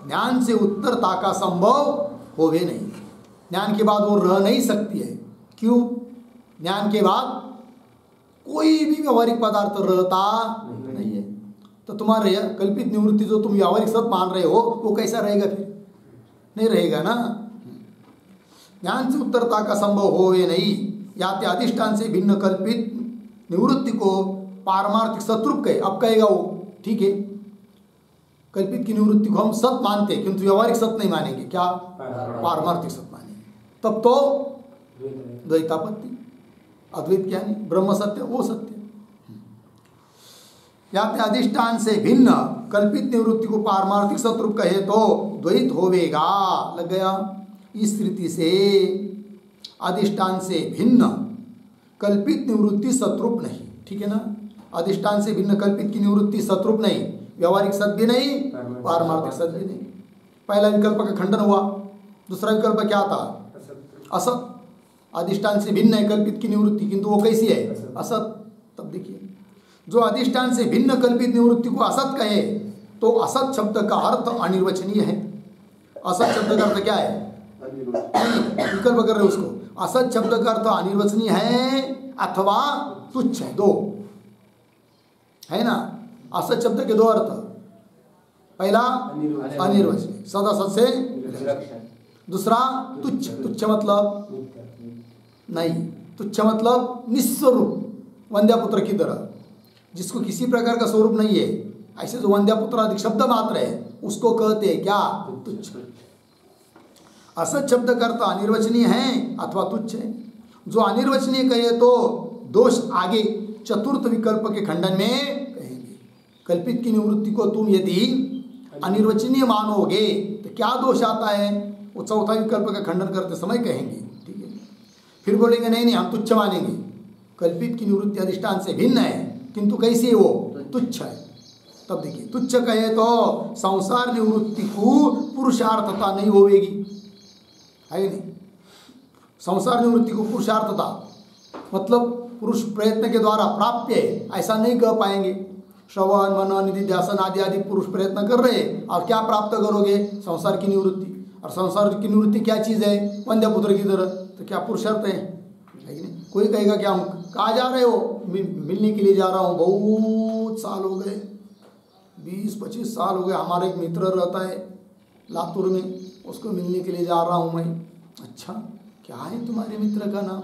ज्ञान से उत्तरता का संभव होवे नहीं, ज्ञान के बाद वो रह नहीं सकती है। क्यों? ज्ञान के बाद कोई भी व्यावहारिक पदार्थ रहता नहीं है। तो तुम्हारे कल्पित निवृत्ति जो तुम व्यावहारिक सत्य मान रहे हो वो कैसा रहेगा फिर? नहीं रहेगा ना। ज्ञान से उत्तरता का संभव होवे नहीं, याते अधिष्ठान से भिन्न कल्पित निवृत्ति को पारमार्थिक सतरूप कहे। अब कहेगा वो ठीक है, कल्पित की निवृत्ति को हम सत्य मानते हैं किंतु व्यावहारिक सत्य नहीं मानेंगे। क्या? पारमार्थिक सत्य मानेंगे। तब तो द्वैतापत्ति, अद्वैत क्या नहीं? ब्रह्म सत्य वो सत्य। याते अधिष्ठान से भिन्न कल्पित निवृत्ति को पारमार्थिक सतरूप कहे तो द्वैत होवेगा। लग गया? इस रीति से अधिष्ठान से भिन्न कल्पित निवृत्ति सतरूप नहीं, ठीक है ना? अधिष्ठान से भिन्न कल्पित की निवृत्ति सतरूप नहीं, व्यवहारिक सत भी नहीं, पारमार्थिक सत भी नहीं। पहला विकल्प का खंडन हुआ। दूसरा विकल्प क्या था? असत। अधिष्ठान से भिन्न है कल्पित की निवृत्ति, किंतु वो कैसी है? असत। तब देखिए, जो अधिष्ठान से भिन्न कल्पित निवृत्ति को असत कहे तो असत शब्द का अर्थ अनिर्वचनीय है। असत शब्द का अर्थ क्या है? विकल्प कर रहे उसको। असत शब्द का अर्थ अनिर्वचनीय है अथवा तुच्छ है, दो है ना। असत शब्द के दो अर्थ, पहला अनिर्वचनीय सद असत से, दूसरा तुच्छ। तुच्छ मतलब नहीं, तुच्छ मतलब निस्वरूप, वंद्यापुत्र की तरह, जिसको किसी प्रकार का स्वरूप नहीं है, ऐसे जो वंद्यापुत्र अधिक शब्द मात्र है उसको कहते हैं क्या? तुच्छ। असत शब्द का अर्थ अनिर्वचनीय है अथवा तुच्छ है। जो अनिर्वचनीय कहे तो दोष आगे चतुर्थ विकल्प के खंडन में कहेंगे। कल्पित की निवृत्ति को तुम यदि अनिर्वचनीय मानोगे तो क्या दोष आता है, वो चौथा विकल्प का खंडन करते समय कहेंगे। ठीक है, फिर बोलेंगे नहीं नहीं हम तुच्छ मानेंगे, कल्पित की निवृत्ति अधिष्ठान से भिन्न है, किंतु कैसी है वो? तुच्छ है। तब देखिए, तुच्छ कहे तो संसार निवृत्ति को पुरुषार्थता नहीं होगी, है नहीं। संसार निवृत्ति को पुरुषार्थता मतलब पुरुष प्रयत्न के द्वारा प्राप्य है, ऐसा नहीं कह पाएंगे। श्रवण मनन निधि ध्यान आदि आदि पुरुष प्रयत्न कर रहे हैं और क्या प्राप्त करोगे? संसार की निवृत्ति। और संसार की निवृत्ति क्या चीज़ है? वंद्यपुत्र की तरह। तो क्या पुरुषार्थ है कि नहीं? कोई कहेगा क्या हम कहाँ जा रहे हो? मिलने के लिए जा रहा हूँ, बहुत साल हो गए, 20-25 साल हो गए, हमारा एक मित्र रहता है लातूर में, उसको मिलने के लिए जा रहा हूँ मैं। अच्छा, क्या है तुम्हारे मित्र का नाम?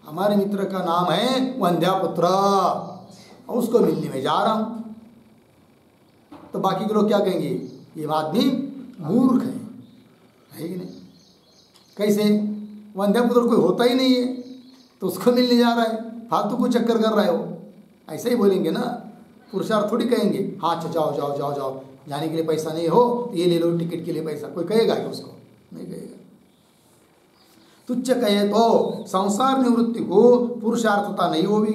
हमारे मित्र का नाम है वंद्यापुत्र, और उसको मिलने में जा रहा हूँ। तो बाकी के लोग क्या कहेंगे? ये आदमी मूर्ख है कि नहीं? कैसे? वंद्यापुत्र कोई होता ही नहीं है तो उसको मिलने जा रहा है, फालतू को चक्कर कर रहा है वो, ऐसे ही बोलेंगे ना। पुरुषार्थ थोड़ी कहेंगे हाँ अच्छा जाओ जाओ जाओ जाओ, जाने के लिए पैसा नहीं हो तो ये ले लो टिकट के लिए पैसा। कोई कहेगा कि उसको? नहीं कहेगा। तुच्छ कहे तो संसार निवृत्ति को पुरुषार्थता नहीं होगी,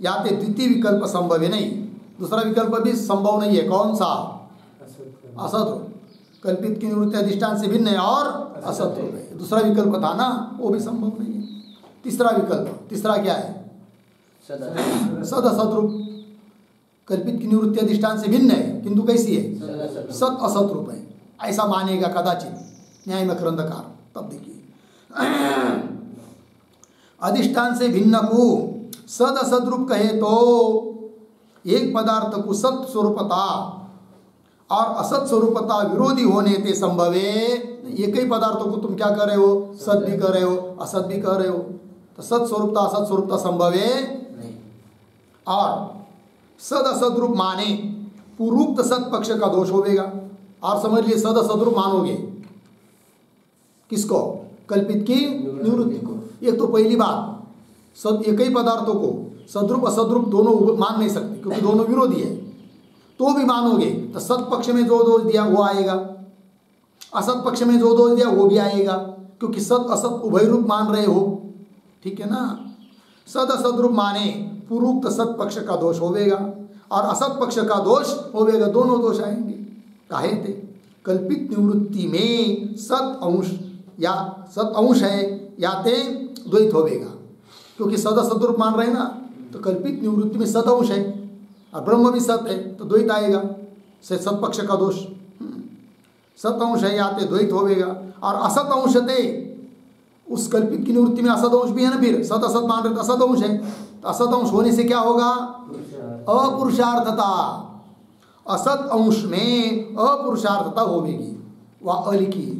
या तो द्वितीय विकल्प संभव है नहीं, दूसरा विकल्प भी संभव नहीं है। कौन सा? असत रूप। कल्पित की निवृत्ति अधिष्ठान से भिन्न है और असत रूप है। दूसरा विकल्प था ना, वो भी संभव नहीं है। तीसरा विकल्प, तीसरा क्या है? सद असत रूप। कल्पित की निवृत्ति अधिष्ठान से भिन्न है, किंतु कैसी है? सत असत रूप है, ऐसा मानेगा कदाचित न्याय मकरंदकार। तब देखिए, अधिष्ठान से भिन्न को सद असत रूप कहे तो एक पदार्थ को सत स्वरूपता और असत स्वरूपता विरोधी होने ते संभव है। एक ही पदार्थों को तुम क्या कर रहे हो? सत भी कर रहे हो, असत भी कर रहे हो, तो सत स्वरूपता असत स्वरूपता संभव है नहीं। और सद असद रूप माने पूर्वोक्त सत पक्ष का दोष होगा। और समझ लिए, सद असद रूप मानोगे किसको? कल्पित की निवृत्ति को। एक तो पहली बात, सद एक ही पदार्थों को सद्रूप असद्रूप दोनों मान नहीं सकते, क्योंकि दोनों विरोधी है। तो भी मानोगे तो सत पक्ष में जो दोष दिया वो आएगा, असत पक्ष में जो दोष दिया वो भी आएगा, क्योंकि सत असत उभय रूप मान रहे हो। ठीक है ना? सद असद रूप माने पूर्वोक्त सत पक्ष का दोष होवेगा और असत पक्ष का दोष होवेगा, दोनों दोष आएंगे। काहे थे? कल्पित निवृत्ति में सत अंश या सत अंश है या ते द्वैत होवेगा, क्योंकि सद असद रूप मान रहे हैं ना, तो कल्पित निवृत्ति में सत अंश है और ब्रह्म भी सत है, तो द्वैत आएगा, से सत पक्ष का दोष। सत अंश है या ते द्वैत होवेगा। और असत अंश थे उस कल्पित की निवृत्ति में असत अंश भी है ना, फिर सत असत मान रहे तो असत अंश है, तो असत अंश होने से क्या होगा? अपुरुषार्थता। असत अंश में अपुरुषार्थता होगी, वह अलिखी।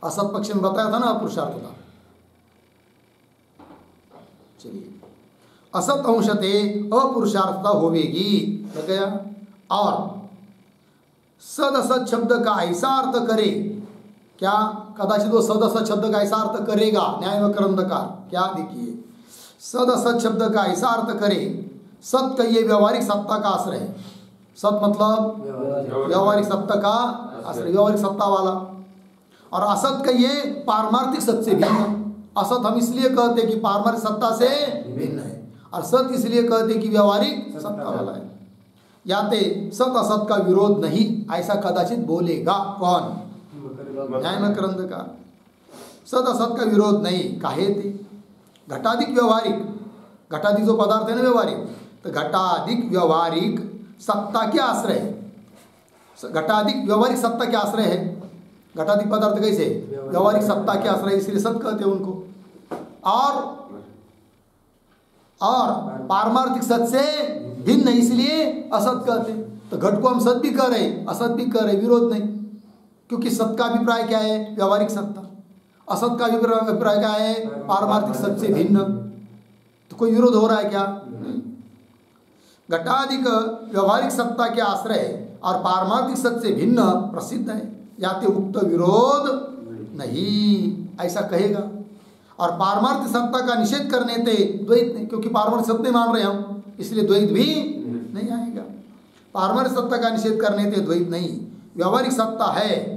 असत पक्ष में बताया था ना अपुरुषार्थता। चलिए, असत अंश थे अपुरुषार्थता होगी, लग गया। और सद असत शब्द का ऐसा अर्थ करे, क्या कदाचित वो सद असत शब्द का ऐसा अर्थ करेगा न्याय व करंदकार। क्या देखिए, सद असत शब्द का ऐसा अर्थ करे, सत का ये व्यवहारिक सत्ता का आश्रय है। सत मतलब व्यवहारिक सत्ता का आश्रय, व्यवहारिक सत्ता वाला। और असत का ये पारमार्थिक सत्य से भिन्न। असत हम इसलिए कहते हैं कि पारमार्थिक सत्ता से भिन्न है, और सत इसलिए कहते कि व्यवहारिक सत्ता वाला है। याते सत असत का विरोध नहीं ऐसा कदाचित बोलेगा कौन? न्याय मकरंदकार। सत असत का विरोध नहीं काहे थे? घटाधिक व्यवहारिक, घटाधिक जो पदार्थ है ना व्यवहारिक, तो घटाधिक व्यवहारिक सत्ता के आश्रय है। घटाधिक व्यवहारिक सत्ता के आश्रय है। घटाधिक पदार्थ कैसे? व्यवहारिक सत्ता के आश्रय, इसलिए सत कहते हैं उनको। और पारमार्थिक सत से भिन्न इसलिए असत कहते हैं। तो घट को हम सत भी कह रहे, असत भी कह रहे, विरोध नहीं, क्योंकि सत का अभिप्राय क्या है? व्यवहारिक सत्ता। असत का अभिप्राय क्या है? पारमार्थिक सत से भिन्न। तो कोई विरोध हो रहा है क्या? नहीं। घटाधिक व्यवहारिक सत्ता के आश्रय और पारमार्थिक सत से भिन्न प्रसिद्ध है, याते उक्त विरोध नहीं ऐसा कहेगा। और पारमार्थिक सत्ता का निषेध करने थे द्वैत नहीं, क्योंकि पारमार्थिक सत्ता मान रहे हम, इसलिए द्वैत भी नहीं आएगा। पारमार्थिक सत्ता का निषेध करने थे द्वैत नहीं। व्यवहारिक सत्ता है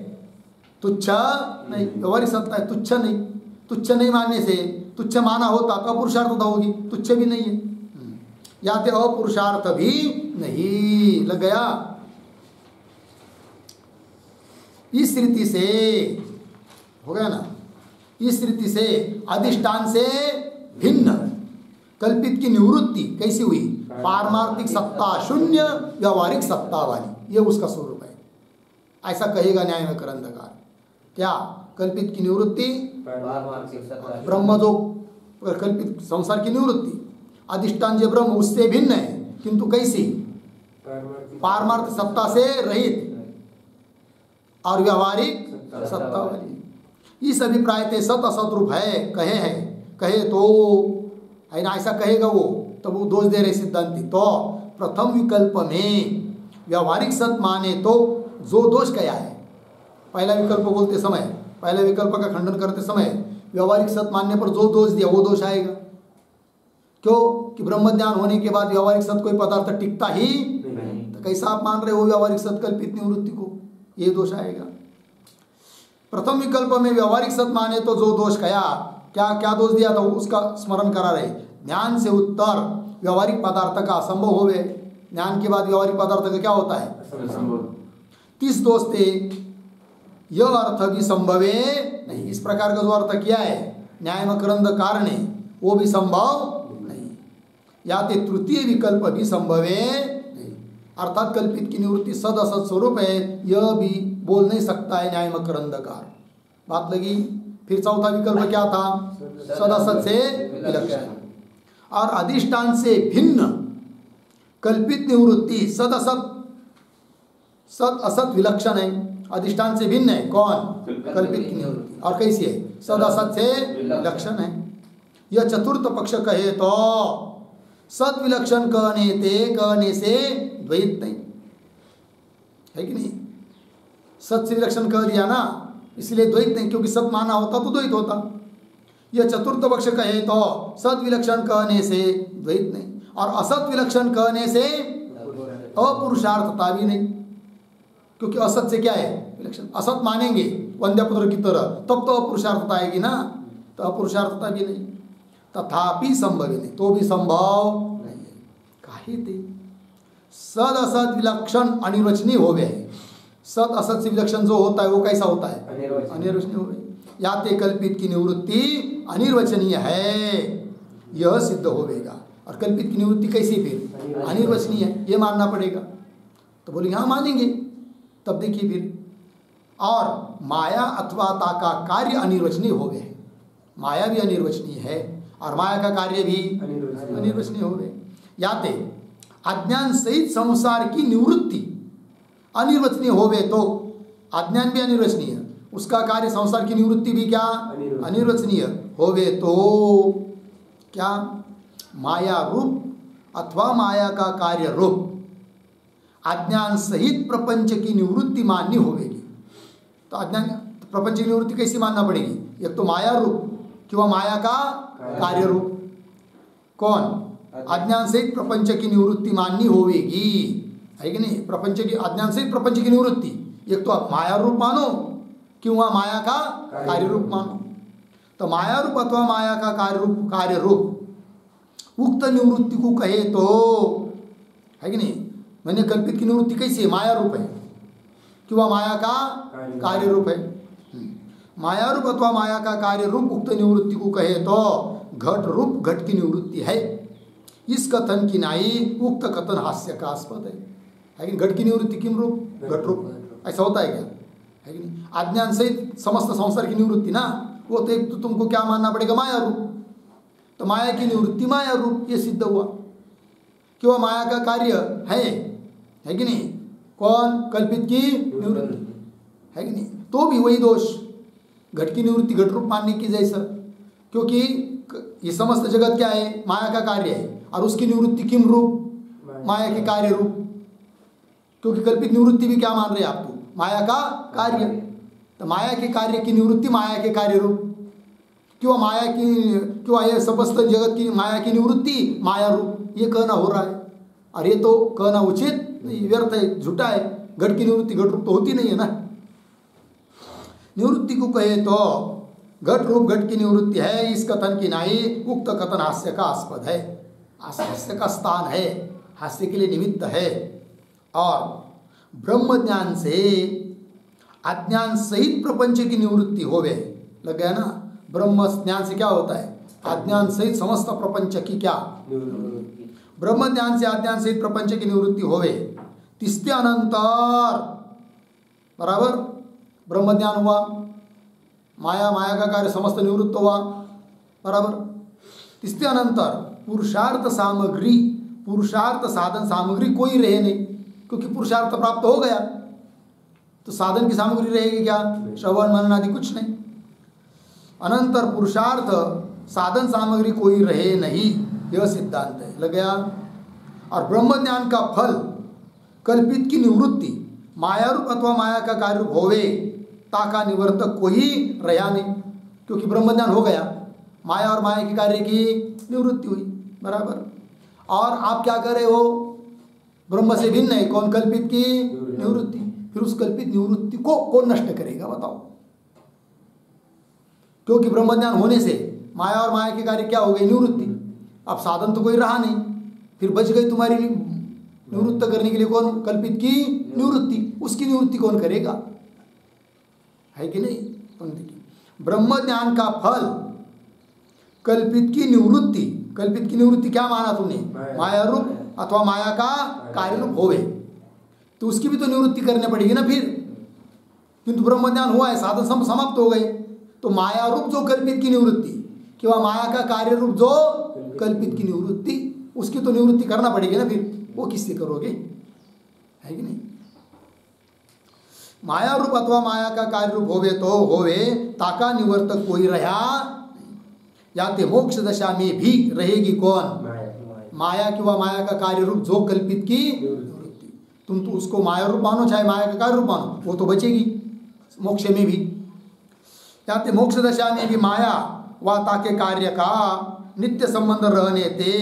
तुच्छ नहीं, व्यवहारिक सत्ता है तुच्छ नहीं। तुच्छ नहीं मानने से, तुच्छ माना होता तो अपुरुषार्थता होगी, तुच्छ भी नहीं है, याते अपुरुषार्थ भी नहीं। लग गया? इस रीति से हो गया ना? इस रीति से अधिष्ठान से भिन्न कल्पित की निवृत्ति कैसी हुई? पारमार्थिक सत्ता शून्य व्यवहारिक सत्ता वाली, ये उसका स्वरूप है। ऐसा कहेगा न्याय में करंदकार। क्या? कल्पित की निवृत्ति ब्रह्म जो कल्पित संसार की निवृत्ति, अधिष्ठान जो ब्रह्म उससे भिन्न है, किंतु कैसी? पारमार्थिक सत्ता से रहित और व्यवहारिक सत्ता वाली। इस अभिप्राय से सत असत रूप है कहे हैं, कहे तो है ना, ऐसा कहेगा वो, तब वो दोष दे रहे सिद्धांति। तो प्रथम विकल्प में व्यवहारिक सत माने तो जो दोष क्या है? पहला विकल्प बोलते समय, पहले विकल्प का खंडन करते समय व्यवहारिक सत मानने पर जो दोष दिया वो दोष आएगा। क्यों? कि ब्रह्म ज्ञान होने के बाद व्यवहारिक सत कोई पदार्थ टिकता ही नहीं, तो कैसा आप मान रहे हो व्यवहारिक सत कल्पित निवृत्ति को? ये दोष आएगा। प्रथम विकल्प में व्यवहारिक सत माने तो जो दोष कया, क्या क्या दोष दिया था उसका स्मरण करा रहे। ज्ञान से उत्तर व्यवहारिक पदार्थ का असंभव होवे, ज्ञान के बाद व्यवहारिक पदार्थ का क्या होता है? असंभव। 30 दोष थे, यह अर्थ भी संभवे नहीं। इस प्रकार का जो अर्थ किया है न्याय मकरंदकार ने, वो भी संभव नहीं। याते तृतीय विकल्प भी संभवे नहीं, अर्थात कल्पित की निवृत्ति सद असत स्वरूप है, यह भी बोल नहीं सकता है न्याय मकरंदकार। बात लगी? फिर चौथा विकल्प क्या था? सद असत से विलक्षण और अधिष्ठान से भिन्न कल्पित निवृत्ति सद असत, सद असत विलक्षण है, अधिष्ठान से भिन्न है। कौन? कल्पित की निवृत्ति। और कैसी है? सद असत से विलक्षण है। यह चतुर्थ पक्ष कहे तो सद विलक्षण कहने से द्वैत नहीं है कि नहीं? सत से विलक्षण कह दिया ना, इसलिए द्वैत नहीं, क्योंकि सत माना होता तो द्वैत होता। यह चतुर्थ पक्ष कहे तो सत विलक्षण कहने से द्वैत नहीं, और असत विलक्षण कहने से अपुरुषार्थता भी नहीं, क्योंकि असत से क्या है? विलक्षण। असत मानेंगे वंद्यपुत्र की तरह तब तो अपुरुषार्थता आएगी ना, तो अपुरुषार्थता भी नहीं। तथापि संभव नहीं, तो भी संभव नहीं है। काहे ते? सद असत विलक्षण अनिर्वचनीय हो गए। सत असत से विलक्षण जो होता है वो कैसा होता है? अनिर्वचनीय हो गए। याते कल्पित की निवृत्ति अनिर्वचनीय है, यह सिद्ध होगा। और कल्पित की निवृत्ति कैसी? फिर अनिर्वचनीय है, ये मानना पड़ेगा। तो बोले हाँ मानेंगे। तब देखिए फिर, और माया अथवा ता का कार्य अनिर्वचनीय हो गए। माया भी अनिर्वचनीय है और माया का कार्य भी अनिर्वचनीय हो गए। याते अज्ञान सहित संसार की निवृत्ति अनिर्वचनीय होवे तो अज्ञान भी अनिर्वचनीय, उसका कार्य संसार की निवृत्ति भी क्या? अनिर्वचनीय होवे तो क्या? माया रूप अथवा माया का कार्य रूप अज्ञान सहित प्रपंच की निवृत्ति माननी होगी। तो अज्ञान प्रपंच की निवृत्ति कैसी मानना पड़ेगी? एक तो माया रूप किंवा माया का कार्य रूप। कौन? अज्ञान सहित प्रपंच की निवृत्ति माननी होगी, है कि नहीं? प्रपंच की, अज्ञान सहित प्रपंच की निवृत्ति, एक तो आप माया रूप मानो किंवा माया का कार्य रूप मानो। तो माया रूप अथवा माया का कार्य रूप उक्त निवृत्ति को कहे तो, है कि नहीं, मैंने कल्पित की निवृत्ति कैसी है, माया रूप है कि वह माया का कार्य रूप है। माया रूप अथवा माया का कार्य रूप उक्त निवृत्ति को कहे तो घट रूप घट की निवृत्ति है। इस कथन की नाई उक्त कथन हास्य का आस्पद है। लेकिन घट की निवृत्ति किम रूप, घट रूप, ऐसा होता है क्या, है कि नहीं। अज्ञान सहित समस्त संसार की निवृत्ति ना, वो तो एक तो तुमको क्या मानना पड़ेगा, माया रूप। तो माया की निवृत्ति माया रूप, ये सिद्ध हुआ कि वह माया का कार्य है कि नहीं। कौन, कल्पित की निवृत्ति, है कि नहीं। तो भी वही दोष, घट की निवृत्ति घट रूप मानने की जैसा, क्योंकि ये समस्त जगत क्या है, माया का कार्य है, और उसकी निवृत्ति किम रूप, माया के कार्य रूप। क्योंकि कल्पित निवृत्ति भी क्या मान रहे हैं आप, तो माया का कार्य, तो माया के कार्य की निवृत्ति माया के कार्य रूप, क्यों माया की, क्यों ये समस्त जगत की माया की निवृत्ति माया रूप, ये कहना हो रहा है। और ये तो कहना उचित नहीं, व्यर्थ है, झूठा है। घट की निवृत्ति घट रूप तो होती नहीं है ना। निवृत्ति को कहे तो घट रूप घट की निवृत्ति है, इस कथन की नाई उक्त कथन हास्य का आस्पद है, हास्य का स्थान है, हास्य के लिए निमित्त है। और ब्रह्म ज्ञान से अज्ञान सहित प्रपंच की निवृत्ति होवे, लग गया ना। ब्रह्म ज्ञान से क्या होता है, अज्ञान सहित समस्त प्रपंच की क्या, ब्रह्म ज्ञान से अज्ञान सहित प्रपंच की निवृत्ति होवे। तिस्ते अनंतर, बराबर, ब्रह्म ज्ञान हुआ, माया माया का कार्य समस्त निवृत्त हुआ, बराबर। तिस्ते अनंतर पुरुषार्थ सामग्री, पुरुषार्थ साधन सामग्री कोई रहे नहीं, क्योंकि पुरुषार्थ प्राप्त हो गया, तो साधन की सामग्री रहेगी क्या, श्रवण मनन आदि कुछ नहीं। अनंतर पुरुषार्थ साधन सामग्री कोई रहे नहीं, यह सिद्धांत है, लग गया। और ब्रह्म ज्ञान का फल कल्पित की निवृत्ति माया रूप अथवा माया का कार्य रूप होवे, ताका निवर्तक कोई रहा नहीं, क्योंकि ब्रह्म ज्ञान हो गया, माया और माया के कार्य की निवृत्ति हुई, बराबर। और आप क्या कर रहे हो, ब्रह्म से भिन्न है कौन, कल्पित की निवृत्ति। फिर उस कल्पित निवृत्ति को कौन नष्ट करेगा, बताओ। क्योंकि ब्रह्म ज्ञान होने से माया और माया के कार्य क्या हो गई, निवृत्ति। अब साधन तो कोई रहा नहीं, फिर बच गई तुम्हारी निवृत्त करने के लिए कौन, कल्पित की निवृत्ति। उसकी निवृत्ति कौन करेगा, है कि नहीं। ब्रह्म ज्ञान का फल कल्पित की निवृत्ति, कल्पित की निवृत्ति क्या माना तुमने, माया रूप अथवा माया का कार्य रूप होवे, तो उसकी भी तो निवृत्ति करनी पड़ेगी ना फिर। किंतु ब्रह्म ज्ञान हुआ है, साधन सब समाप्त हो गए, तो माया रूप जो कल्पित की निवृत्ति, कि वह माया का कार्य रूप जो कल्पित की निवृत्ति, उसकी तो निवृत्ति करना पड़ेगी ना फिर। वो किससे करोगे, है कि नहीं। माया रूप अथवा माया का कार्य रूप होवे तो होवे, ताका निवर्तक कोई रहा, या ते मोक्ष दशा में भी रहेगी कौन, माया कि वह माया का कार्य रूप जो कल्पित की निवृत्ति। तुम तो उसको माया रूप मानो चाहे माया का कार्य रूप मानो, वो तो बचेगी मोक्ष में भी। या ते मोक्ष दशा में भी माया व ताके कार्य का नित्य संबंध रहने ते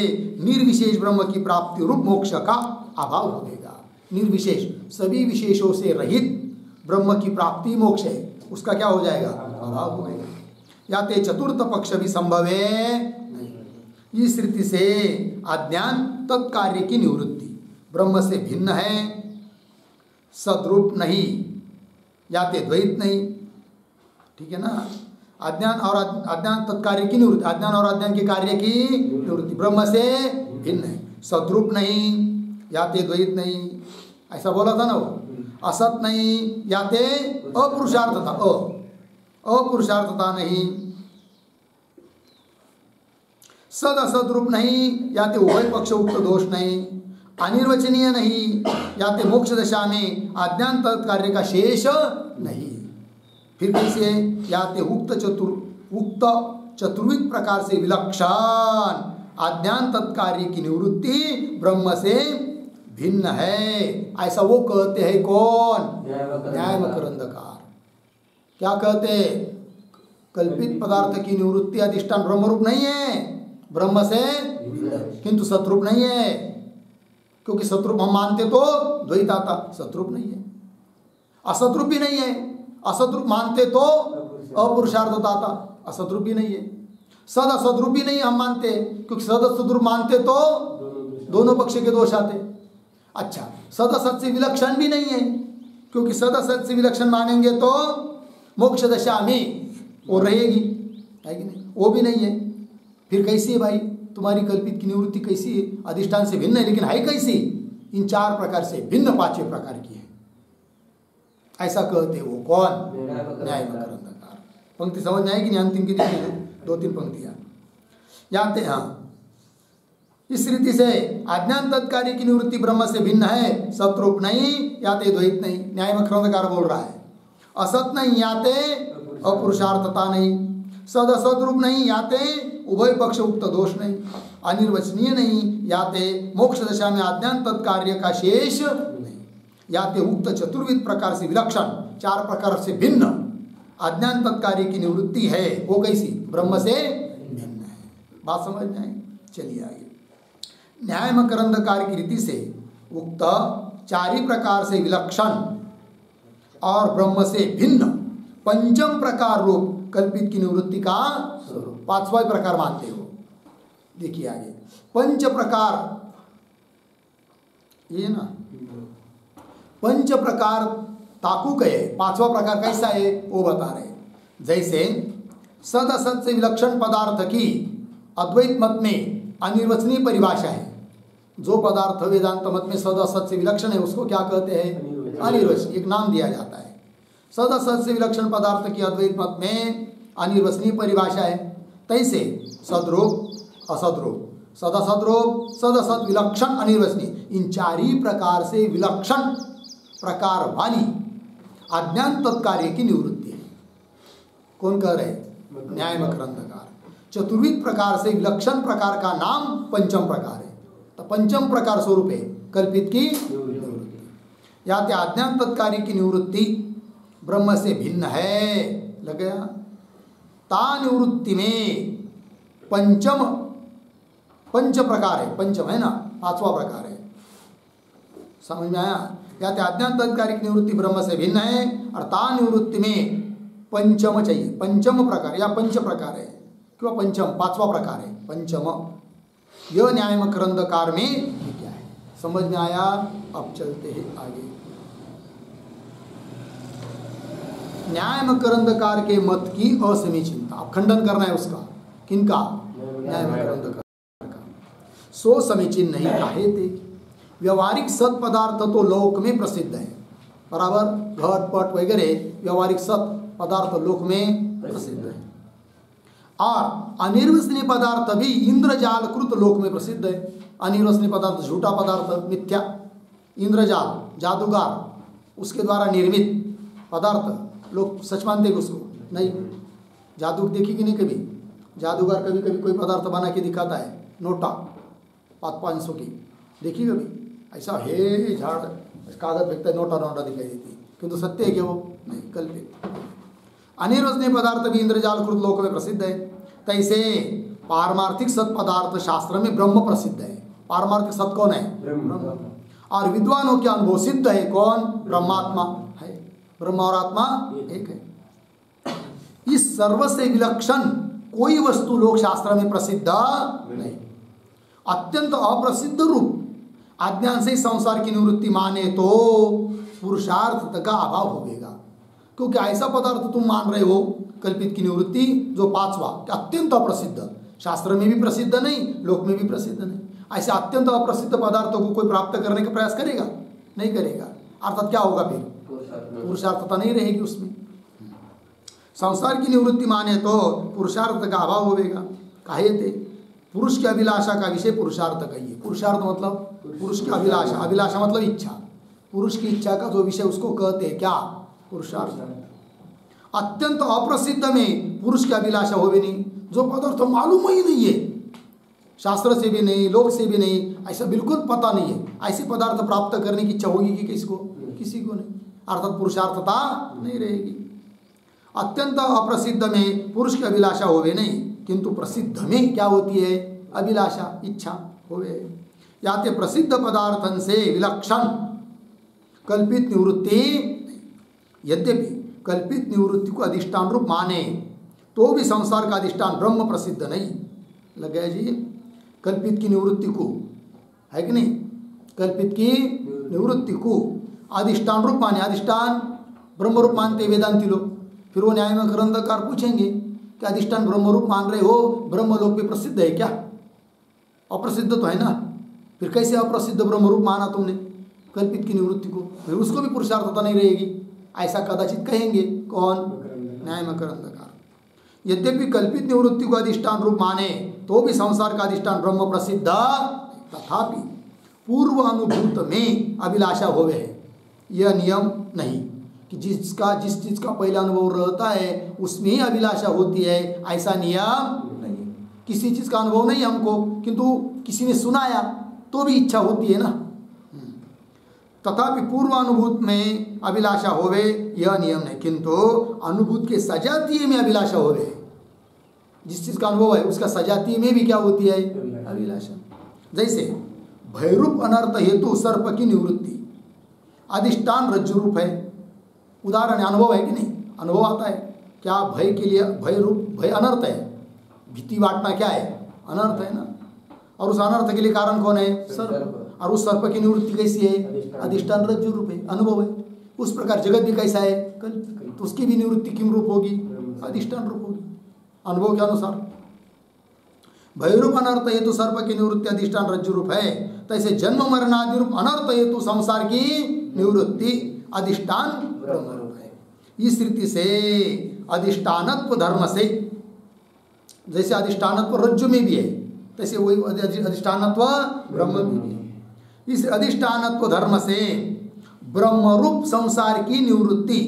निर्विशेष ब्रह्म की प्राप्ति रूप मोक्ष का अभाव होगा। निर्विशेष, सभी विशेषों से रहित ब्रह्म की प्राप्ति मोक्ष है, उसका क्या हो जाएगा, अभाव हो जाएगा। या ते चतुर्थ पक्ष भी संभव है, इस रीति से अज्ञान तत्कार्य की निवृत्ति ब्रह्म से भिन्न है, सद्रूप नहीं, या ते द्वैत नहीं, ठीक है ना। अज्ञान और अज्ञान तत्कार्य की निवृत्ति, अज्ञान और अज्ञान के कार्य की निवृत्ति ब्रह्म से भिन्न है, सद्रूप नहीं, या ते द्वैत नहीं, ऐसा बोला था ना वो। असत नहीं, या ते अपुरुषार्थता, अपुरुषार्थता नहीं, सद असद रूप नहीं, या ते उभय पक्ष उक्त दोष नहीं, अनिर्वचनीय नहीं, या ते मोक्ष दशा में अज्ञान तत्कार्य का शेष नहीं। फिर कैसे, या ते उक्त चतुर्विध प्रकार से विलक्षण अज्ञान तत्कार्य की निवृत्ति ब्रह्म से भिन्न है, ऐसा वो कहते हैं कौन, न्याय मकरंदकार। क्या कहते हैं, कल्पित पदार्थ की निवृत्ति अधिष्ठान ब्रह्म रूप नहीं है, ब्रह्म से, किंतु सतरूप नहीं है, क्योंकि सतरूप हम मानते तो द्वैत आता, सतरूप नहीं है। असतरूप भी नहीं है, असतरूप मानते तो अपुरुषार्थता आता, असतरूप भी नहीं है। सद असद रूप भी नहीं हम मानते, क्योंकि सद असद रूप मानते तो दोनों पक्ष के दोष आते। अच्छा, सद असत से विलक्षण भी नहीं है, क्योंकि सद असत से विलक्षण मानेंगे तो मोक्ष दशा में वो रहेगी, है कि नहीं? वो भी नहीं है। फिर कैसी है भाई तुम्हारी कल्पित की निवृत्ति? कैसी है? अधिष्ठान से भिन्न है, लेकिन है कैसी? इन 4 प्रकार से भिन्न 5वें प्रकार की है, ऐसा कहते वो कौन? न्याय मकरंदकार। पंक्ति समझ में आएगी नहीं? अंतिम की देखिए 2-3 पंक्तियां जाते हैं। इस रीति से अज्ञान तत्कार्य की निवृत्ति ब्रह्म से भिन्न है, सतरूप नहीं, याते द्वैत नहीं। न्याय मकरंदकार बोल रहा है, असत नहीं याते अपुरुषार्थता नहीं, सद असद रूप नहीं याते उभय पक्ष उक्त दोष नहीं, अनिर्वचनीय नहीं याते मोक्ष दशा में अज्ञान तत्कार्य का शेष नहीं, याते उक्त चतुर्विध प्रकार से विलक्षण 4 प्रकार से भिन्न अज्ञान तत्कार्य की निवृत्ति है। वो कैसी? ब्रह्म से भिन्न है। बात समझ में आई? चलिए आगे। न्याय मकरंदकार की रीति से उक्त 4 प्रकार से विलक्षण और ब्रह्म से भिन्न पंचम प्रकार रूप कल्पित की निवृत्ति का स्वरूप 5वां प्रकार मानते हो। देखिए आगे, पंच प्रकार, ये ना पंच प्रकार ताकुक है। 5वां प्रकार कैसा है वो बता रहे। जैसे सद असत से विलक्षण पदार्थ की अद्वैत मत में अनिर्वचनीय परिभाषा है। जो पदार्थ वेदांत मत में सद असत से विलक्षण है उसको क्या कहते हैं? अनिर्वचनीय, एक नाम दिया जाता है। सद असत से विलक्षण पदार्थ की अद्वैत मत में अनिर्वचनीय परिभाषा है। तैसे सदरूप असदरूप, सदसदरूप, सदसद, विलक्षण, अनिर्वचनीय, इन 4 ही प्रकार से विलक्षण प्रकार वाली अज्ञान तत्कार्य की निवृत्ति है। कौन कह रहे? न्याय मकरंदकार। चतुर्विध प्रकार से विलक्षण प्रकार का नाम पंचम प्रकार है। तो पंचम प्रकार स्वरूप है कल्पित की निवृत्ति। या अज्ञान तत्कार्य की निवृत्ति ब्रह्म से भिन्न है, लग गया? ता निवृत्ति में पंच प्रकार है, पंचम है ना, 5वां प्रकार है। समझ में आया? या अज्ञान तत्कार्य की निवृत्ति ब्रह्म से भिन्न है और ता निवृत्ति में पंचम चाहिए, पंचम प्रकार या पंच प्रकार है, क्यों पंचम? 5वां प्रकार है पंचम। यह न्याय मकरंदकार में क्या है? समझ में आया? अब चलते हैं आगे। न्याय मकरंदकार के मत की असमीचीनता, अब खंडन करना है उसका। किनका? न्याय मकरंदकार का। सो समीचीन नहीं काहे थे? व्यवहारिक सत पदार्थ तो लोक में प्रसिद्ध है, बराबर, घट पट वगैरह व्यवहारिक सत पदार्थ लोक में प्रसिद्ध है। और अनिर्वचनीय पदार्थ भी इंद्रजाल कृत लोक में प्रसिद्ध है। अनिर्वचनीय पदार्थ झूठा पदार्थ, मिथ्या, इंद्रजाल, जादूगर, उसके द्वारा निर्मित पदार्थ लोग सच मानते हैं उसको? नहीं। जादू देखी कि नहीं कभी? जादूगर कभी कभी कोई पदार्थ बना के दिखाता है, नोटा 500 की, देखी कभी? ऐसा हे झाड़ कागज फेंकता है, नोटा दिखाई देती, किंतु सत्य है क्या वो? नहीं, कल्पित। अनिर्वचनीय पदार्थ भी इंद्रजालकृत लोक में प्रसिद्ध है। तैसे पारमार्थिक सत पदार्थ शास्त्र में ब्रह्म प्रसिद्ध है। पारमार्थिक सत कौन है? ब्रह्म। और विद्वानों के अनुभव सिद्ध है कौन? ब्रह्मात्मा है। ब्रह्म और आत्मा एक है। इस सर्व से विलक्षण कोई वस्तु लोक शास्त्र में प्रसिद्ध नहीं। अत्यंत अप्रसिद्ध रूप अज्ञान से संसार की निवृत्ति माने तो पुरुषार्थ का अभाव होगा। क्योंकि ऐसा पदार्थ तुम मान रहे हो कल्पित की निवृत्ति जो 5वां अत्यंत अप्रसिद्ध, शास्त्र में भी प्रसिद्ध नहीं, लोक में भी प्रसिद्ध नहीं, ऐसे अत्यंत अप्रसिद्ध पदार्थों को कोई प्राप्त करने का प्रयास करेगा? नहीं करेगा। अर्थात क्या होगा? फिर पुरुषार्थता नहीं रहेगी उसमें। संसार की निवृत्ति माने तो पुरुषार्थ का अभाव होगा। काहे थे? पुरुष की अभिलाषा का विषय पुरुषार्थ कहिए। पुरुषार्थ मतलब पुरुष की अभिलाषा, अभिलाषा मतलब इच्छा, पुरुष की इच्छा का जो विषय उसको कहते हैं क्या? पुरुषार्थ। अत्यंत अप्रसिद्ध में पुरुष की अभिलाषा हो भी नहीं, जो पदार्थ मालूम ही नहीं है, शास्त्र से भी नहीं, लोक से भी नहीं, ऐसा बिल्कुल पता नहीं है, ऐसे पदार्थ प्राप्त करने की इच्छा होगी कि किसको? किसी को नहीं। अर्थात पुरुषार्थता नहीं रहेगी। अत्यंत अप्रसिद्ध में पुरुष की अभिलाषा होवे नहीं, किंतु प्रसिद्ध में क्या होती है? अभिलाषा, इच्छा होवे। याते प्रसिद्ध पदार्थन से विलक्षण कल्पित निवृत्ति, यद्यपि कल्पित निवृत्ति को अधिष्ठान रूप माने तो भी संसार का अधिष्ठान ब्रह्म प्रसिद्ध नहीं। लग गया जी। कल्पित की निवृत्ति को, है कि नहीं, कल्पित की निवृत्ति को अधिष्ठान रूप माने, अधिष्ठान ब्रह्म रूप मानते वेदांती लोग। फिर वो न्याय में ग्रंथकार पूछेंगे कि अधिष्ठान ब्रह्म रूप मान रहे हो, ब्रह्मलोक भी प्रसिद्ध है क्या? अप्रसिद्ध तो है ना, फिर कैसे अप्रसिद्ध ब्रह्म रूप माना तुमने कल्पित की निवृत्ति को? फिर उसको भी पुरुषार्थता नहीं रहेगी, ऐसा कदाचित कहेंगे। कौन? न्याय में ग्रंथकार। यद्यपि कल्पित निवृत्ति को अधिष्ठान रूप माने तो भी संसार का अधिष्ठान ब्रह्म प्रसिद्ध, तथापि पूर्व अनुभूत में अभिलाषा होवे है। यह नियम नहीं कि जिस चीज का पहला अनुभव रहता है उसमें ही अभिलाषा होती है, ऐसा नियम नहीं। किसी चीज का अनुभव नहीं हमको, किंतु किसी ने सुनाया तो भी इच्छा होती है ना। तथापि पूर्व अनुभूत में अभिलाषा होवे यह नियम नहीं, किंतु अनुभूत के सजातीय में अभिलाषा होवे। जिस चीज का अनुभव है उसका सजातीय में भी क्या होती है? अभिलाषा। जैसे भयरूप अनर्थ हेतु सर्प की निवृत्ति, अधिष्ठान रज्जु रूप है। उदाहरण है, अनुभव है कि नहीं? अनुभव आता है क्या? भय के लिए भय रूप, भय अनर्थ है, भीति बांटना क्या है? अनर्थ है ना। और उस अनर्थ के लिए कारण कौन है? सर्प। और उस सर्प की निवृत्ति कैसी है? अधिष्ठान रज्जु रूप है, अनुभव है। उस प्रकार जगत भी कैसा है? कल्पित। तो उसकी भी निवृत्ति किम रूप होगी? अधिष्ठान रूप होगी, अनुभव के अनुसार। भयरूप अनर्थ हेतु सर्प की निवृत्ति अधिष्ठान रज्जु रूप है, तैसे जन्म मरणादि रूप अनर्थ हेतु संसार की निवृत्ति अधिष्ठान ब्रह्म रूप है। इस रीति से अधिष्ठानत्व धर्म से, जैसे अधिष्ठानत्व रज्जु में भी है तैसे वही अधिष्ठानत्व ब्रह्म में भी है। इस अधिष्ठानत्व धर्म से ब्रह्म रूप संसार की निवृत्ति,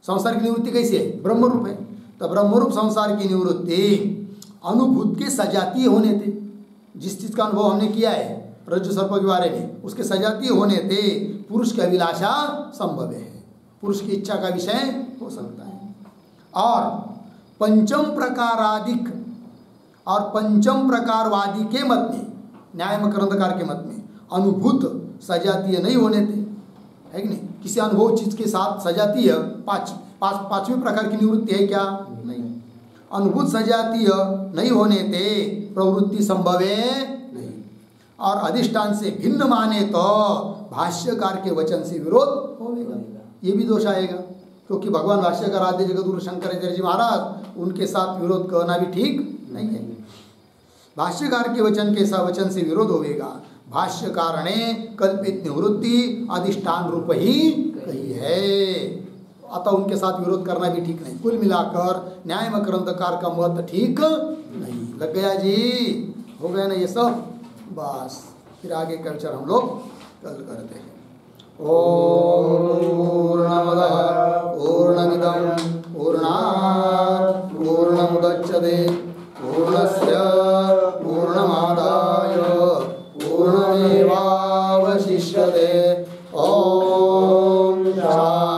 संसार की निवृत्ति कैसी है? ब्रह्म रूप है। तो ब्रह्म रूप संसार की निवृत्ति अनुभूत के सजातीय होने थे। जिस चीज का अनुभव हमने किया है रज्जु सर्प के बारे में, उसके सजातीय होने थे पुरुष की अभिलाषा संभव है, पुरुष की इच्छा का विषय हो सकता है। और पंचम प्रकारादिक और पंचम प्रकारवादी के मत में, न्याय मकरंदकार के मत में, अनुभूत सजातीय नहीं होने थे, है कि नहीं? किसी अनुभव चीज के साथ सजातीय पांचवें प्रकार की निवृत्ति है क्या? नहीं। अनुभूत सजातीय नहीं होने थे प्रवृत्ति संभवे नहीं। और अधिष्ठान से भिन्न माने तो भाष्यकार के वचन से विरोध होगा, ये भी दोष आएगा। क्योंकि भगवान भाष्यकार आद्य जगद्गुरु शंकराचार्य जी महाराज, उनके साथ विरोध करना भी ठीक नहीं है। भाष्यकार के वचन के साथ वचन से विरोध होगा। भाष्यकार ने कल्पित निवृत्ति अधिष्ठान रूप ही कही है, अतः उनके साथ विरोध करना भी ठीक नहीं। कुल मिलाकर न्याय मकरंदकार का मत ठीक नहीं। लग गया जी? हो गया ना ये सब? बस फिर आगे कल्चर हम लोग कल करते हैं। ओम पूर्णमदः पूर्णमिदं पूर्णात् पूर्णमुदच्यते पूर्णस्य पूर्णमादाय पूर्णमेवावशिष्यते। ओम शांति।